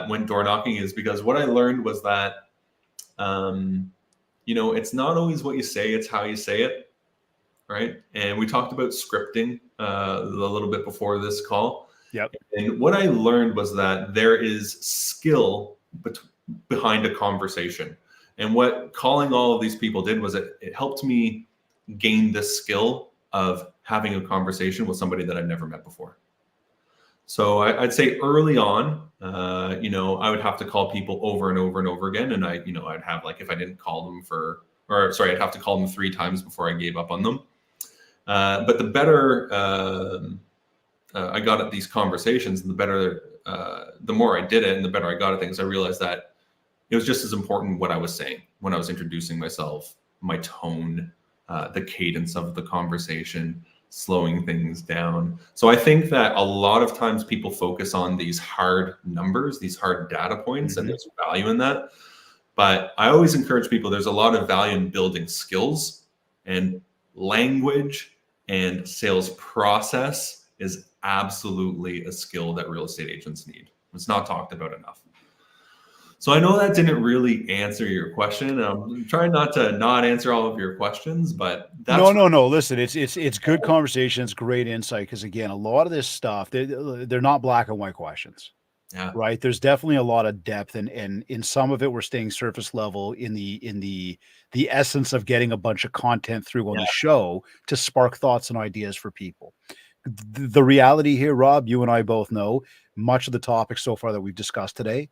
went door knocking, is because what I learned was that, it's not always what you say, it's how you say it, right? And we talked about scripting a little bit before this call. Yep. And what I learned was that there is skill behind a conversation. And what calling all of these people did was it helped me gain the skill of having a conversation with somebody that I'd never met before. So I'd say early on, I would have to call people over and over and over again. And I'd have, like, if I didn't call them I'd have to call them 3 times before I gave up on them. But the better I got at these conversations, and the more I did it and the better I got at things, I realized that it was just as important what I was saying when I was introducing myself, my tone, the cadence of the conversation, slowing things down. So I think that a lot of times people focus on these hard numbers, these hard data points, and there's value in that. But I always encourage people, there's a lot of value in building skills, and language and sales process is absolutely a skill that real estate agents need. It's not talked about enough. So I know that didn't really answer your question. I'm trying not to not answer all of your questions, but that's no. Listen, it's good conversation. It's great insight, because again, a lot of this stuff, they're not black and white questions. Yeah. Right. There's definitely a lot of depth, and in some of it, we're staying surface level in the essence of getting a bunch of content through on the show to spark thoughts and ideas for people. The reality here, Rob, you and I both know much of the topics so far that we've discussed today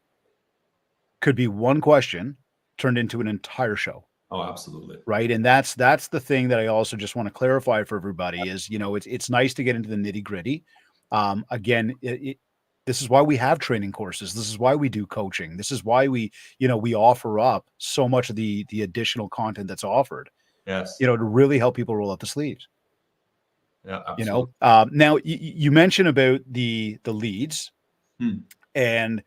could be one question turned into an entire show. Oh, absolutely. Right. And that's the thing that I also just want to clarify for everybody is, it's nice to get into the nitty gritty. Again, this is why we have training courses. This is why we do coaching. This is why we offer up so much of the additional content that's offered. Yes. To really help people roll up the sleeves. Yeah, absolutely. Now you mentioned about the leads, and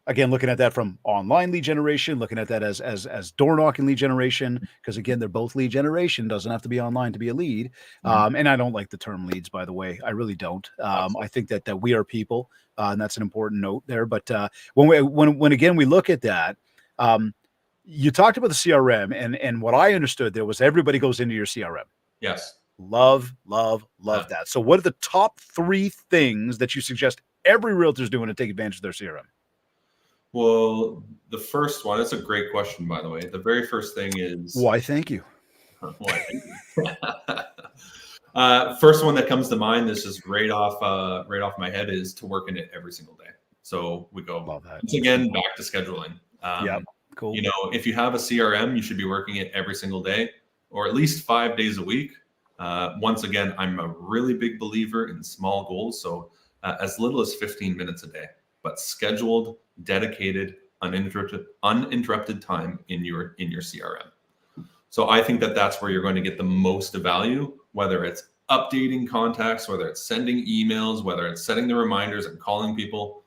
Again, looking at that from online lead generation, looking at that as door knocking lead generation, because again, they're both lead generation. Doesn't have to be online to be a lead. And I don't like the term leads, by the way. I really don't. I think that we are people, and that's an important note there. But when again we look at that, you talked about the CRM, and what I understood there was everybody goes into your CRM. Yes. Love that. So, what are the top 3 things that you suggest every realtor is doing to take advantage of their CRM? Well, the first one, it's a great question, by the way. The very first thing is why, thank you. Why, thank you. First one that comes to mind, this is right off my head, is to work in it every single day. So we go once again back to scheduling. Cool. You know, if you have a CRM, you should be working it every single day, or at least 5 days a week. Once again, I'm a really big believer in small goals. So as little as 15 minutes a day, but scheduled, dedicated, uninterrupted time in your CRM. So I think that that's where you're going to get the most value, whether it's updating contacts, whether it's sending emails, whether it's setting the reminders and calling people.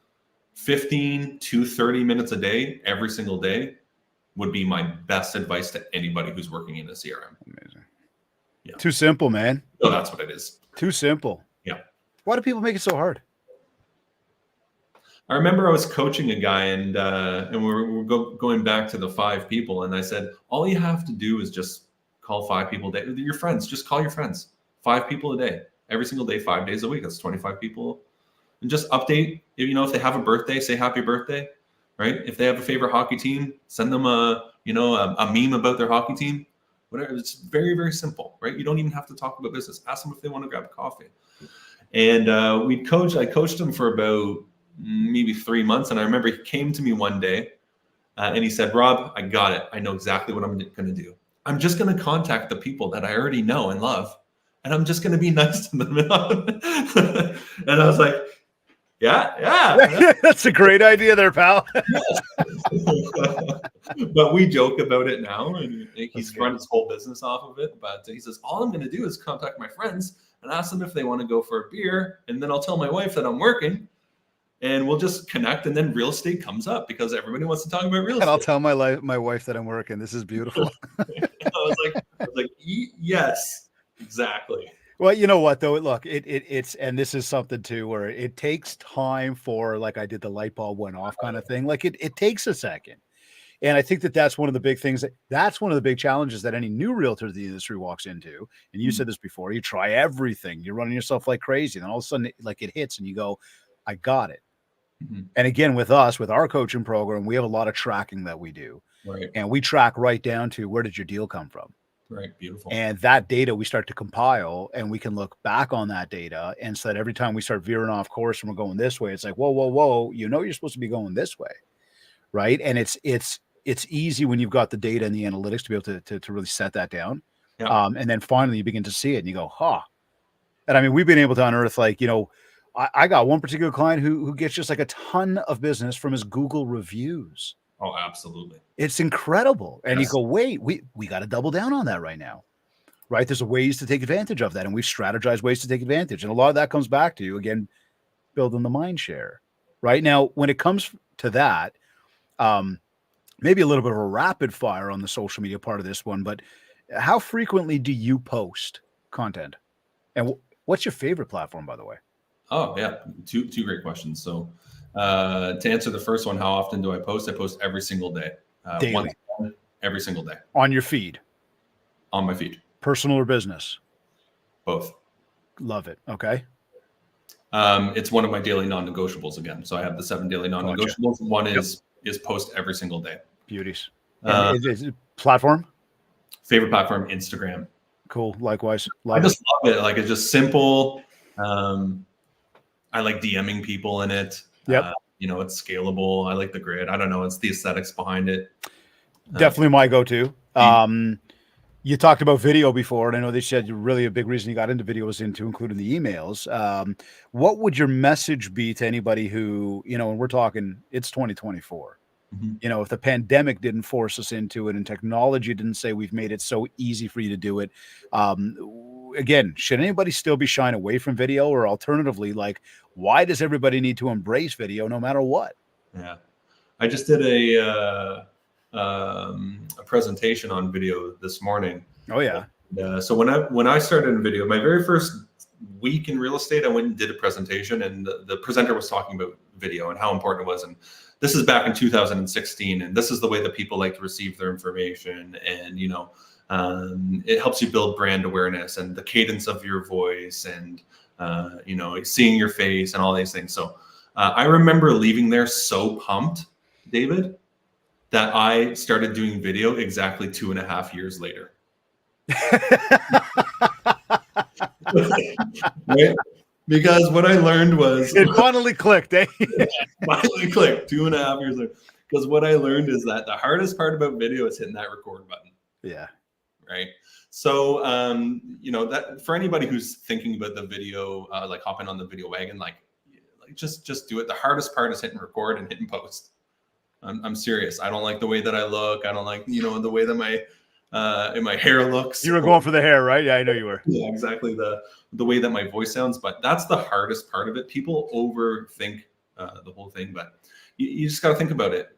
15 to 30 minutes a day, every single day, would be my best advice to anybody who's working in a CRM. Amazing. Yeah. Too simple, man. So that's what it is. Too simple. Yeah. Why do people make it so hard? I remember I was coaching a guy, and we're going back to the 5 people, and I said, all you have to do is just call 5 people a day. Your friends, just call your friends. 5 people a day, every single day, 5 days a week. That's 25 people. And just update. You know, if they have a birthday, say happy birthday, right? If they have a favorite hockey team, send them a meme about their hockey team. Whatever. It's very, very simple, right? You don't even have to talk about business. Ask them if they want to grab a coffee. And I coached them for about maybe 3 months. And I remember he came to me one day and he said, Rob, I got it. I know exactly what I'm going to do. I'm just going to contact the people that I already know and love, and I'm just going to be nice to them. And I was like, yeah. That's a great idea there, pal. But we joke about it now, and he's run his whole business off of it. But he says, all I'm going to do is contact my friends and ask them if they want to go for a beer. And then I'll tell my wife that I'm working, and we'll just connect. And then real estate comes up because everybody wants to talk about real estate. And I'll tell my wife that I'm working. This is beautiful. I was like, yes, exactly. Well, you know what though? Look, it's, and this is something too, where it takes time for, like I did the light bulb went off kind of thing. Like it takes a second. And I think that's one of the big things, that's one of the big challenges that any new realtor in the industry walks into. And you said this before, you try everything, you're running yourself like crazy. And then all of a sudden, like it hits and you go, I got it. And again, with us, with our coaching program, we have a lot of tracking that we do. Right. And we track right down to, where did your deal come from? Right. Beautiful. And that data we start to compile, and we can look back on that data. And so that every time we start veering off course and we're going this way, it's like, whoa, you know, you're supposed to be going this way. Right. And it's easy when you've got the data and the analytics to be able to really set that down. Yeah. And then finally you begin to see it and you go, And I mean, we've been able to unearth, like, you know, I got one particular client who gets just like a ton of business from his Google reviews. Oh, absolutely. It's incredible. And you go, wait, we got to double down on that right now. Right. There's ways to take advantage of that. And we've strategized ways to take advantage. And a lot of that comes back to, again, building the MindShare. Right now, when it comes to that, maybe a little bit of a rapid fire on the social media part of this one, but how frequently do you post content? And what's your favorite platform, by the way? Oh, yeah. Two great questions. So to answer the first one, how often do I post? I post every single day. Daily. Every single day. On your feed? On my feed. Personal or business? Both. Love it. Okay. It's one of my daily non-negotiables again. So I have the 7 daily non-negotiables. Gotcha. One is post every single day. Beauties. Is it platform? Favorite platform, Instagram. Cool. Likewise. I just love it. Like, it's just simple. I like DMing people in it. Yep. You know, it's scalable. I like the grid. I don't know. It's the aesthetics behind it. Definitely my go-to. You talked about video before, and I know they said really a big reason you got into video was into including the emails. What would your message be to anybody who, you know, and we're talking, it's 2024. You know, if the pandemic didn't force us into it and technology didn't say we've made it so easy for you to do it, again, should anybody still be shying away from video? Or alternatively, like, why does everybody need to embrace video no matter what? Yeah. I just did a presentation on video this morning. Oh yeah. So when I started in video, my very first week in real estate, I went and did a presentation, and the presenter was talking about video and how important it was. And this is back in 2016, and this is the way that people like to receive their information. And it helps you build brand awareness and the cadence of your voice, and seeing your face and all these things. So I remember leaving there so pumped, David, that I started doing video exactly 2.5 years later. Right? Because what I learned was it finally clicked, eh? Finally clicked 2.5 years later. Because what I learned is that the hardest part about video is hitting that record button. Yeah. Right. So that for anybody who's thinking about the video, like hopping on the video wagon, like just do it. The hardest part is hitting record and hitting post. I'm serious. I don't like the way that I look. I don't like the way that my hair looks. You were going for the hair, right? Yeah, I know you were. Yeah, exactly. The way that my voice sounds, but that's the hardest part of it. People overthink the whole thing, but you just got to think about it.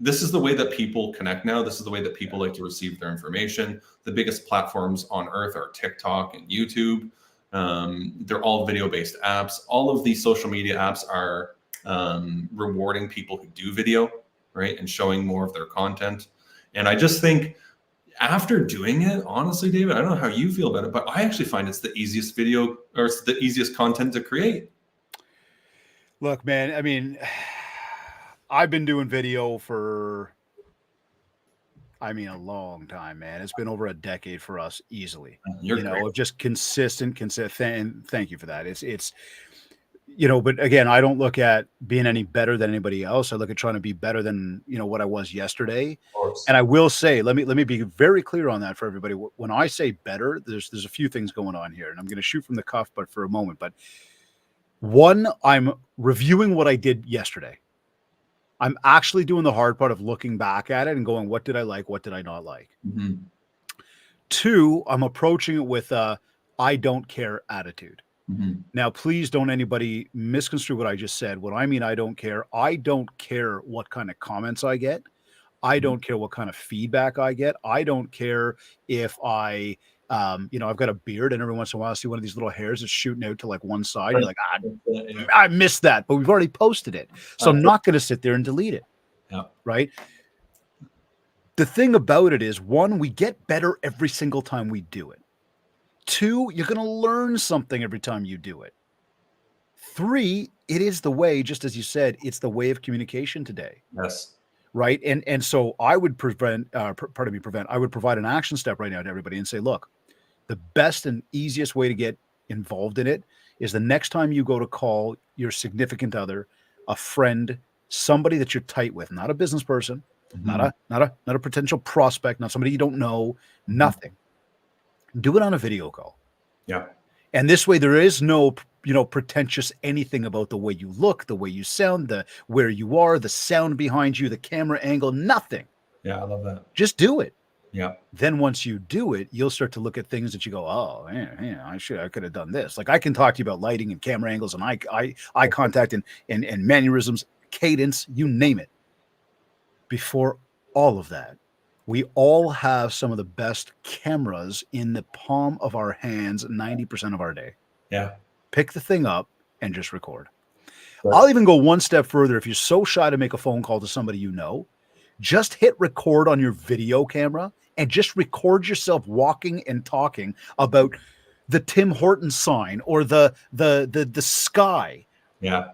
This is the way that people connect now. This is the way that people like to receive their information. The biggest platforms on earth are TikTok and YouTube. They're all video-based apps. All of these social media apps are rewarding people who do video, right? And showing more of their content. And I just think after doing it, honestly, David, I don't know how you feel about it, but I actually find it's the easiest video, or it's the easiest content to create. Look, man, I mean, I've been doing video for, a long time, man. It's been over a decade for us easily. Of just consistent, and thank you for that. It's but again, I don't look at being any better than anybody else. I look at trying to be better than, what I was yesterday. And I will say, let me be very clear on that for everybody. When I say better, there's a few things going on here, and I'm going to shoot from the cuff, but for a moment. But one, I'm reviewing what I did yesterday. I'm actually doing the hard part of looking back at it and going, what did I like? What did I not like? Mm-hmm. Two, I'm approaching it with a I don't care attitude. Mm-hmm. Now, please don't anybody misconstrue what I just said. When I mean I don't care what kind of comments I get. I don't care what kind of feedback I get. I don't care if I've got a beard and every once in a while I see one of these little hairs that's shooting out to like one side. You're like, I missed that, but we've already posted it. So I'm not going to sit there and delete it. Yeah. Right. The thing about it is, one, we get better every single time we do it. Two, you're going to learn something every time you do it. Three, it is the way, just as you said, it's the way of communication today. Yes. Right. And so I would I would provide an action step right now to everybody and say, look, the best and easiest way to get involved in it is the next time you go to call your significant other, a friend, somebody that you're tight with, not a business person, mm-hmm. not a potential prospect, not somebody you don't know, nothing. Do it on a video call. Yeah. And this way there is no, pretentious anything about the way you look, the way you sound, where you are, the sound behind you, the camera angle, nothing. Yeah, I love that. Just do it. Yeah. Then once you do it, you'll start to look at things that you go, oh, yeah, I could have done this. Like I can talk to you about lighting and camera angles and eye contact and mannerisms, cadence, you name it. Before all of that, we all have some of the best cameras in the palm of our hands 90% of our day. Yeah. Pick the thing up and just record. Right. I'll even go one step further. If you're so shy to make a phone call to somebody just hit record on your video camera and just record yourself walking and talking about the Tim Hortons sign or the sky. Yeah.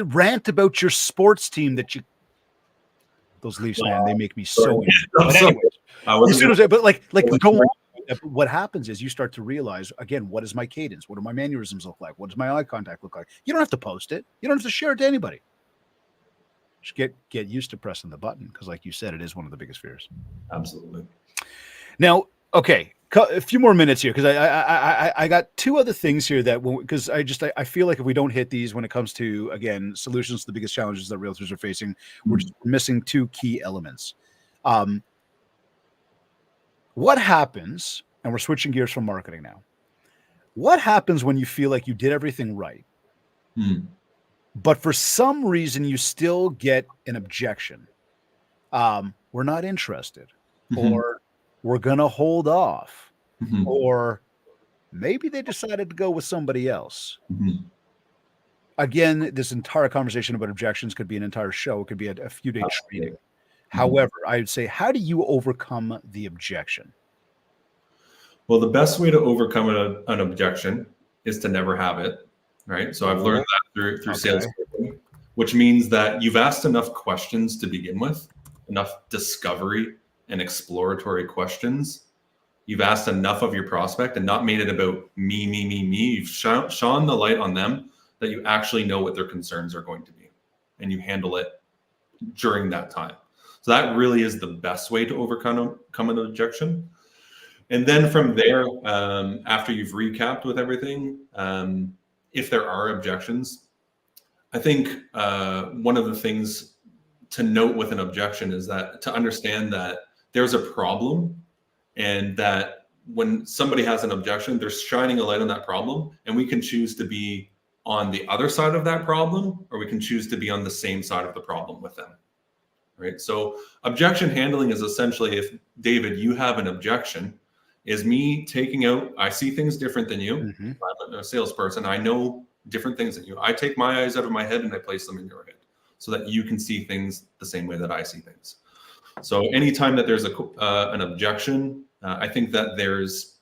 Rant about your sports team those Leafs, man, they make me so angry. But anyway, you see what I'm saying? But like go on. What happens is you start to realize, again, what is my cadence? What do my mannerisms look like? What does my eye contact look like? You don't have to post it. You don't have to share it to anybody. Just get used to pressing the button because, like you said, it is one of the biggest fears. Absolutely. Now, okay, a few more minutes here because I got two other things here because I feel like if we don't hit these when it comes to, again, solutions to the biggest challenges that realtors are facing, we're just missing two key elements. What happens, and we're switching gears from marketing now. What happens when you feel like you did everything right? but for some reason you still get an objection. We're not interested, or we're going to hold off, or maybe they decided to go with somebody else. Again, this entire conversation about objections could be an entire show. It could be a few day training. However, I would say, how do you overcome the objection? Well, the best way to overcome an objection is to never have it, right? So I've learned that through sales, which means that you've asked enough questions to begin with, enough discovery and exploratory questions. You've asked enough of your prospect and not made it about me. You've shone the light on them that you actually know what their concerns are going to be, and you handle it during that time. So that really is the best way to overcome an objection. And then from there, after you've recapped with everything, if there are objections, I think one of the things to note with an objection is that to understand that there's a problem, and that when somebody has an objection, they're shining a light on that problem, and we can choose to be on the other side of that problem, or we can choose to be on the same side of the problem with them, right? So objection handling is essentially, if David, you have an objection, is me taking out, I see things different than you. I'm a salesperson. I know different things than you. I take my eyes out of my head and I place them in your head so that you can see things the same way that I see things. So anytime that there's an objection, I think that there's,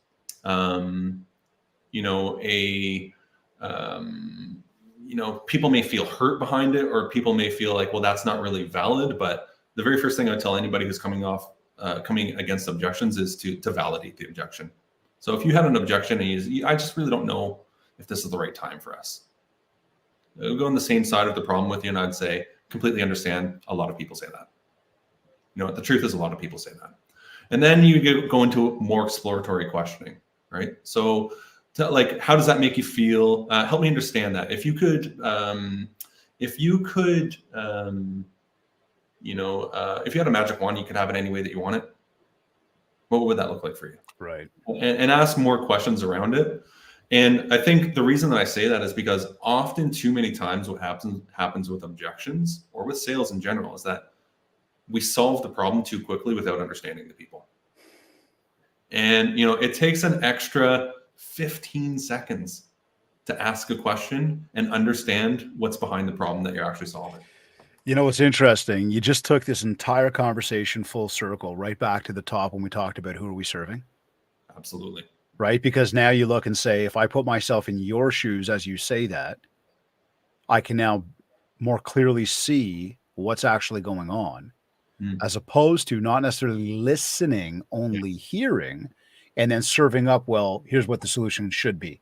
people may feel hurt behind it, or people may feel like, well, that's not really valid. But the very first thing I tell anybody who's coming against objections is to validate the objection. So if you had an objection and I just really don't know if this is the right time for us, I'll go on the same side of the problem with you, and I'd say, completely understand. A lot of people say that. The truth is, a lot of people say that. And then you go into more exploratory questioning, right? So how does that make you feel? Help me understand that. If you had a magic wand, you could have it any way that you want it. What would that look like for you? Right. And ask more questions around it. And I think the reason that I say that is because often, too many times, what happens with objections, or with sales in general, is that we solve the problem too quickly without understanding the people. And it takes an extra 15 seconds to ask a question and understand what's behind the problem that you're actually solving. What's interesting, you just took this entire conversation full circle right back to the top when we talked about who are we serving. Absolutely. Right? Because now you look and say, if I put myself in your shoes as you say that, I can now more clearly see what's actually going on, as opposed to not necessarily listening, only hearing, and then serving up, well, here's what the solution should be,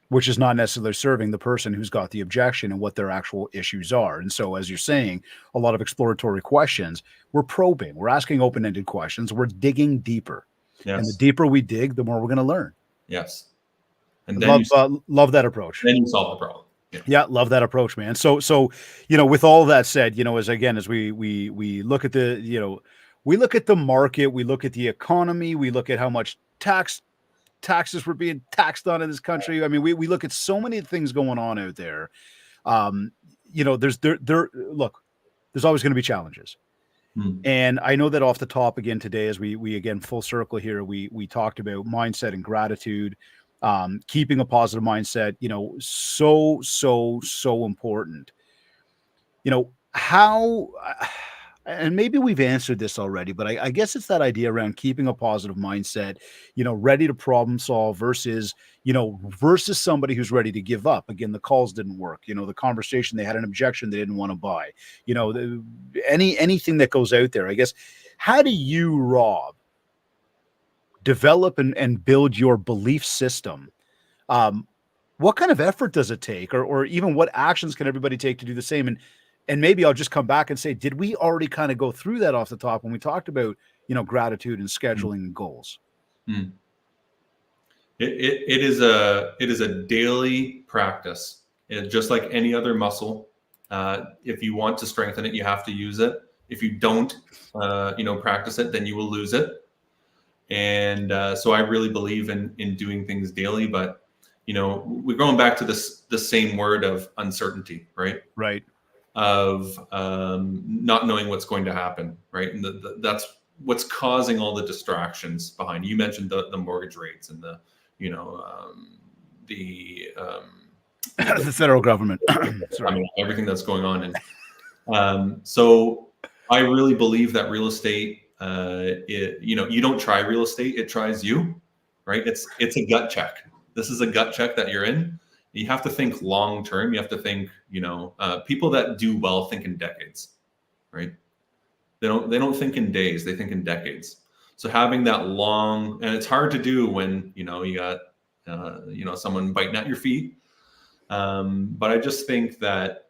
which is not necessarily serving the person who's got the objection and what their actual issues are. And so, as you're saying, a lot of exploratory questions, we're probing, we're asking open-ended questions, we're digging deeper. Yes. And the deeper we dig, the more we're going to learn. Yes. And then love that approach. Then you solve the problem. Yeah, love that approach, man. So with all that said, as we look at we look at the market, we look at the economy, we look at how much taxes we're being taxed on in this country. I mean, we look at so many things going on out there. There's always going to be challenges. And I know that off the top again today, as we again full circle here, we talked about mindset and gratitude, keeping a positive mindset, so important. How, and maybe we've answered this already, but I guess it's that idea around keeping a positive mindset, ready to problem solve versus somebody who's ready to give up. Again, the calls didn't work. The conversation, they had an objection they didn't want to buy. Anything that goes out there, I guess. How do you, Rob, develop and build your belief system? What kind of effort does it take, or even what actions can everybody take to do the same? And maybe I'll just come back and say, did we already kind of go through that off the top when we talked about, gratitude and scheduling and goals? It is a daily practice. Just like any other muscle. If you want to strengthen it, you have to use it. If you don't, practice it, then you will lose it. And so I really believe in doing things daily. But, we're going back to the same word of uncertainty, right? Right. Of not knowing what's going to happen, right? And that's what's causing all the distractions behind. You mentioned the mortgage rates and the The federal government. Sorry. Everything that's going on. And so I really believe that real estate, you don't try real estate, it tries you, right? It's a gut check. This is a gut check that you're in. You have to think long term. You have to think, people that do well think in decades, right? They don't think in days, they think in decades. So having that long, and it's hard to do when, you got, someone biting at your feet. But I just think that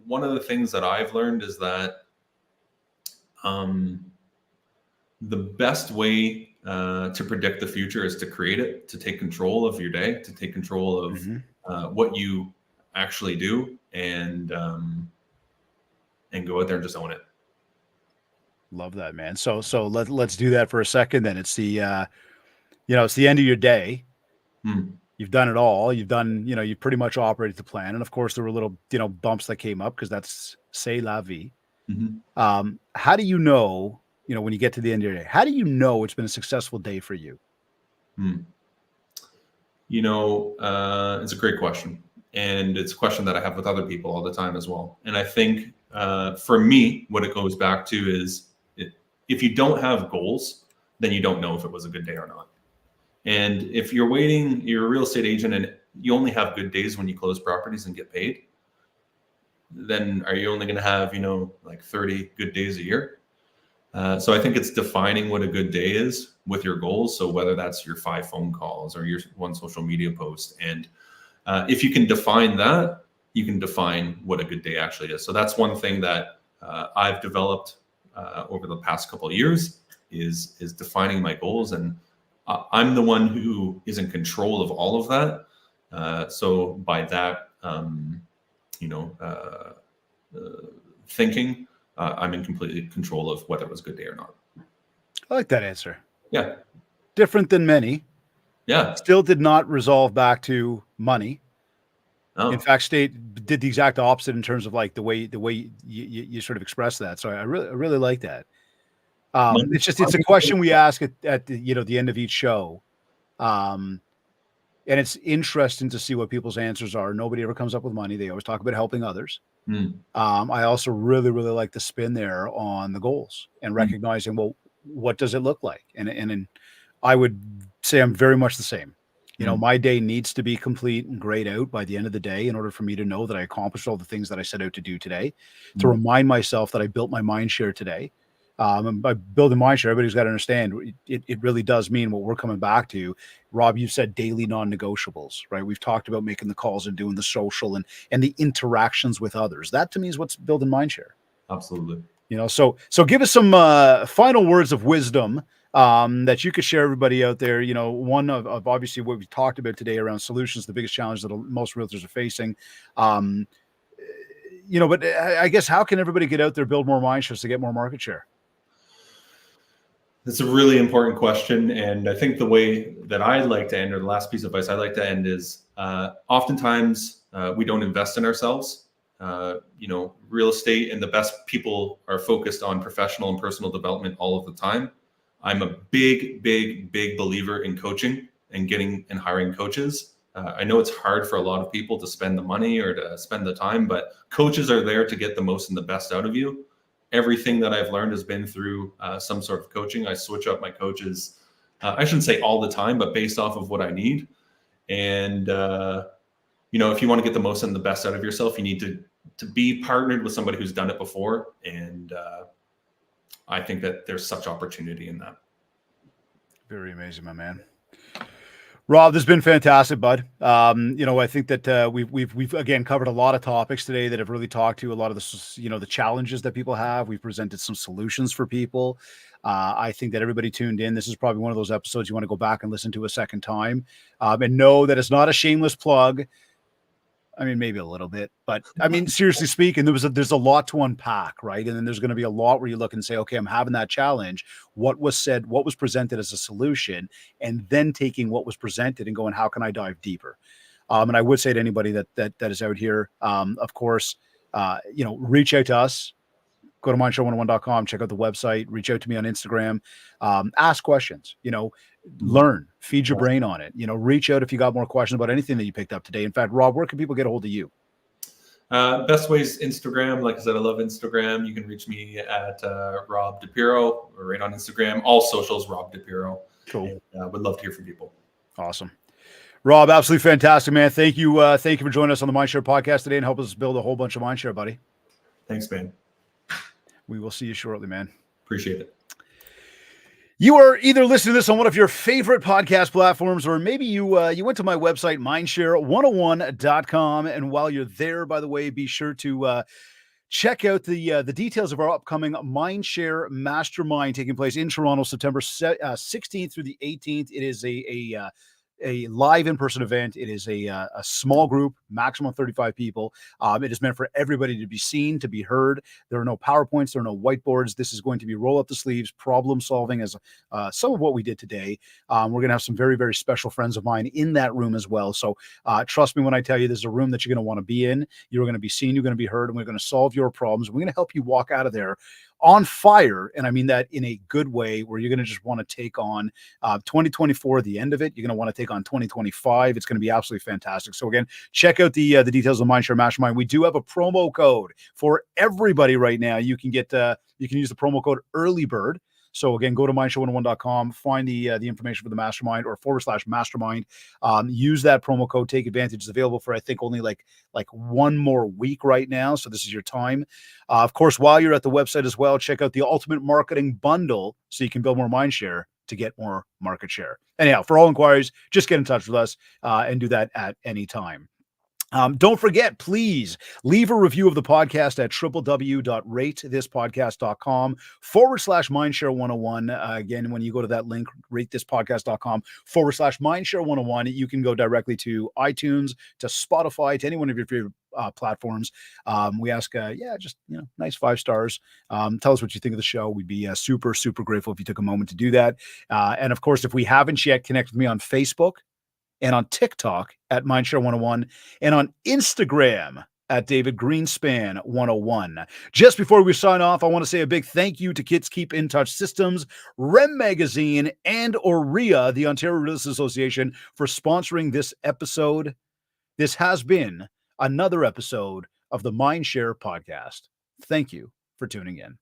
one of the things that I've learned is that the best way to predict the future is to create it, to take control of your day, to take control of what you actually do, and go out there and just own it. Love that, man. So let's do that for a second. Then it's the it's the end of your day. You've done it all. You've done, you pretty much operated the plan. And of course there were little, bumps that came up because that's c'est la vie. How do you know, when you get to the end of your day, how do you know it's been a successful day for you? It's a great question. And it's a question that I have with other people all the time as well. And I think for me, what it goes back to is if you don't have goals, then you don't know if it was a good day or not. And if you're a real estate agent and you only have good days when you close properties and get paid, then are you only going to have, like 30 good days a year? So I think it's defining what a good day is with your goals. So whether that's your 5 phone calls or your 1 social media post. And if you can define that, you can define what a good day actually is. So that's one thing that I've developed over the past couple of years is defining my goals. And I'm the one who is in control of all of that. So by that, thinking, I'm in complete control of whether it was a good day or not. I like that answer. Yeah. Different than many. Yeah. Still did not resolve back to money. Oh. In fact, State did the exact opposite in terms of like the way you sort of express that. So I really like that. It's a question we ask at the end of each show. And it's interesting to see what people's answers are. Nobody ever comes up with money. They always talk about helping others. I also really like the spin there on the goals and recognizing, well, what does it look like? And I would say I'm very much the same. My day needs to be complete and grayed out by the end of the day in order for me to know that I accomplished all the things that I set out to do today, to remind myself that I built my MindShare today. And by building MindShare, everybody's got to understand it really does mean what we're coming back to. Rob, you said daily non-negotiables, right? We've talked about making the calls and doing the social and the interactions with others. That to me is what's building MindShare. Absolutely. So give us some final words of wisdom that you could share everybody out there. One of obviously what we talked about today around solutions, the biggest challenge that most realtors are facing. But I guess how can everybody get out there, build more MindShares to get more market share? That's a really important question. And I think the way that I'd like to end, or the last piece of advice I'd like to end is oftentimes we don't invest in ourselves. Real estate and the best people are focused on professional and personal development all of the time. I'm a big believer in coaching and getting and hiring coaches. I know it's hard for a lot of people to spend the money or to spend the time, but coaches are there to get the most and the best out of you. Everything that I've learned has been through some sort of coaching. I switch up my coaches. I shouldn't say all the time, but based off of what I need. And, if you want to get the most and the best out of yourself, you need to be partnered with somebody who's done it before. And I think that there's such opportunity in that. Very amazing, my man. Rob, this has been fantastic, bud. I think that we've again covered a lot of topics today that have really talked to a lot of the challenges that people have. We've presented some solutions for people. I think that everybody tuned in. This is probably one of those episodes you want to go back and listen to a second time, and know that it's not a shameless plug. I mean, maybe a little bit, but I mean, seriously speaking, there's a lot to unpack, right? And then there's going to be a lot where you look and say, okay, I'm having that challenge. What was said, what was presented as a solution, and then taking what was presented and going, how can I dive deeper? And I would say to anybody that is out here, of course, reach out to us. Go to mindshareone1.com, check out the website, reach out to me on Instagram, ask questions, learn, feed your brain on it, reach out if you got more questions about anything that you picked up today. In fact, Rob, where can people get a hold of you? Best way is Instagram. Like I said, I love Instagram. You can reach me at Rob Dipiero, or right on Instagram. All socials, Rob Dipiero. Cool. And, would love to hear from people. Awesome. Rob, absolutely fantastic, man. Thank you for joining us on the MindShare podcast today and help us build a whole bunch of MindShare, buddy. Thanks, man. We will see you shortly, man. Appreciate it. You are either listening to this on one of your favorite podcast platforms, or maybe you went to my website, MindShare101.com. And while you're there, by the way, be sure to check out the details of our upcoming MindShare Mastermind taking place in Toronto, September 16th through the 18th. It is a live in-person event. It is a small group, maximum 35 people. It is meant for everybody to be seen, to be heard. There are no PowerPoints. There are no whiteboards. This is going to be roll up the sleeves, problem solving as some of what we did today. We're going to have some very, very special friends of mine in that room as well. So trust me when I tell you, this is a room that you're going to want to be in. You're going to be seen. You're going to be heard. And we're going to solve your problems. We're going to help you walk out of there on fire. And I mean that in a good way, where you're going to just want to take on 2024, the end of it. You're going to want to take on 2025. It's going to be absolutely fantastic. So again, check out the details of MindShare Mastermind. We do have a promo code for everybody right now. You can use the promo code EARLYBIRD. So again, go to MindShare101.com, find the information for the mastermind or /mastermind. Use that promo code, take advantage. It's available for, I think, only like one more week right now. So this is your time. Of course, while you're at the website as well, check out the Ultimate Marketing Bundle so you can build more MindShare to get more market share. Anyhow, for all inquiries, just get in touch with us and do that at any time. Don't forget, please leave a review of the podcast at www.ratethispodcast.com /MindShare101. Again, when you go to that link, ratethispodcast.com /MindShare101, you can go directly to iTunes, to Spotify, to any one of your favorite platforms. We ask, just, nice 5 stars. Tell us what you think of the show. We'd be super, super grateful if you took a moment to do that. And of course, if we haven't yet, connect with me on Facebook and on TikTok at MindShare101, and on Instagram at David Greenspan 101. Just before we sign off, I want to say a big thank you to Kids Keep in Touch Systems, REM Magazine, and OREA, the Ontario Real Estate Association, for sponsoring this episode. This has been another episode of the MindShare podcast. Thank you for tuning in.